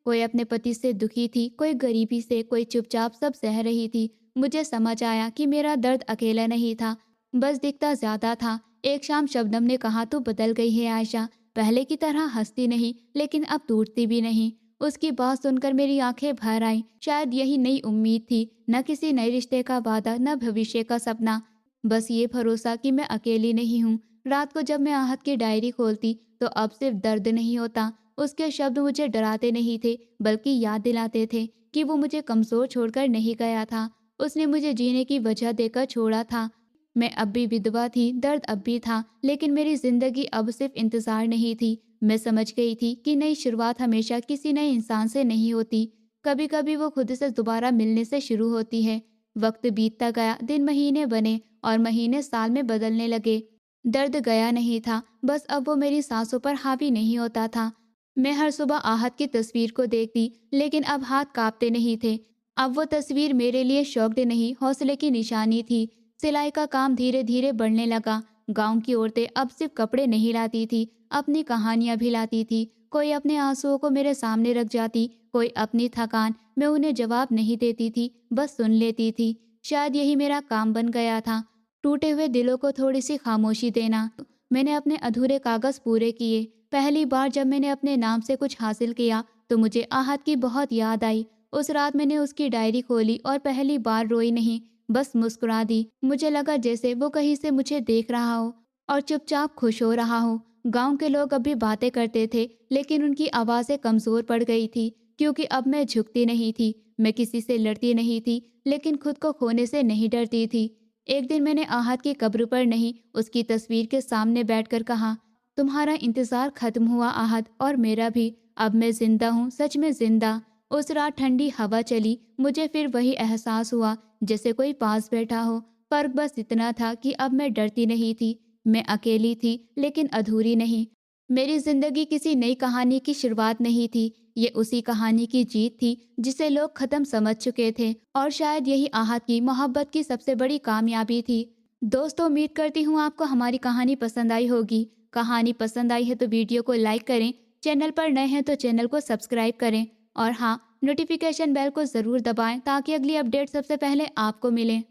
Speaker 1: कोई अपने पति से दुखी थी, कोई गरीबी से, कोई चुपचाप, सब सह रही थी। मुझे समझ आया कि मेरा दर्द अकेला नहीं था, बस दिखता ज्यादा था। एक शाम शबनम ने कहा, तू बदल गई है आयशा, पहले की तरह हंसती नहीं, लेकिन अब टूटती भी नहीं। उसकी बात सुनकर मेरी आंखें भर आईं। शायद यही नई उम्मीद थी, न किसी नए रिश्ते का वादा, न भविष्य का सपना, बस ये भरोसा कि मैं अकेली नहीं हूँ। रात को जब मैं आहत की डायरी खोलती तो अब सिर्फ दर्द नहीं होता, उसके शब्द मुझे डराते नहीं थे, बल्कि याद दिलाते थे कि वो मुझे कमजोर छोड़कर नहीं गया था। उसने मुझे जीने की वजह देकर छोड़ा था। मैं अब भी विधवा थी, दर्द अब भी था, लेकिन मेरी जिंदगी अब सिर्फ इंतजार नहीं थी। मैं समझ गई थी कि नई शुरुआत हमेशा किसी नए इंसान से नहीं होती, कभी कभी वो खुद से दोबारा मिलने से शुरू होती है। वक्त बीतता गया, दिन महीने बने और महीने साल में बदलने लगे। दर्द गया नहीं था, बस अब वो मेरी सांसों पर हावी नहीं होता था। मैं हर सुबह आहत की तस्वीर को देखती, लेकिन अब हाथ कांपते नहीं थे। अब वो तस्वीर मेरे लिए शौक नहीं, हौसले की निशानी थी। सिलाई का काम धीरे धीरे बढ़ने लगा। गांव की औरतें अब सिर्फ कपड़े नहीं लाती थी, अपनी कहानियां भी लाती थी। कोई अपने आंसुओं को मेरे सामने रख जाती, कोई अपनी थकान। मैं उन्हें जवाब नहीं देती थी, बस सुन लेती थी। शायद यही मेरा काम बन गया था, टूटे हुए दिलों को थोड़ी सी खामोशी देना। मैंने अपने अधूरे कागज पूरे किए। पहली बार जब मैंने अपने नाम से कुछ हासिल किया तो मुझे आहत की बहुत याद आई। उस रात मैंने उसकी डायरी खोली और पहली बार रोई नहीं, बस मुस्कुरा दी। मुझे लगा जैसे वो कहीं से मुझे देख रहा हो और चुपचाप खुश हो रहा हो। गांव के लोग अभी बातें करते थे, लेकिन उनकी आवाज़ें कमज़ोर पड़ गई थी, क्योंकि अब मैं झुकती नहीं थी। मैं किसी से लड़ती नहीं थी, लेकिन खुद को खोने से नहीं डरती थी। एक दिन मैंने आहत की कब्र पर नहीं, उसकी तस्वीर के सामने बैठकर कहा, तुम्हारा इंतजार खत्म हुआ आहत, और मेरा भी। अब मैं जिंदा हूँ, सच में जिंदा। उस रात ठंडी हवा चली, मुझे फिर वही एहसास हुआ जैसे कोई पास बैठा हो। फर्क बस इतना था कि अब मैं डरती नहीं थी। मैं अकेली थी, लेकिन अधूरी नहीं। मेरी जिंदगी किसी नई कहानी की शुरुआत नहीं थी, ये उसी कहानी की जीत थी जिसे लोग खत्म समझ चुके थे। और शायद यही आहत की मोहब्बत की सबसे बड़ी कामयाबी थी। दोस्तों, उम्मीद करती हूँ आपको हमारी कहानी पसंद आई होगी। कहानी पसंद आई है तो वीडियो को लाइक करें, चैनल पर नए हैं तो चैनल को सब्सक्राइब करें और हाँ, नोटिफिकेशन बेल को ज़रूर दबाएं ताकि अगली अपडेट सबसे पहले आपको मिले।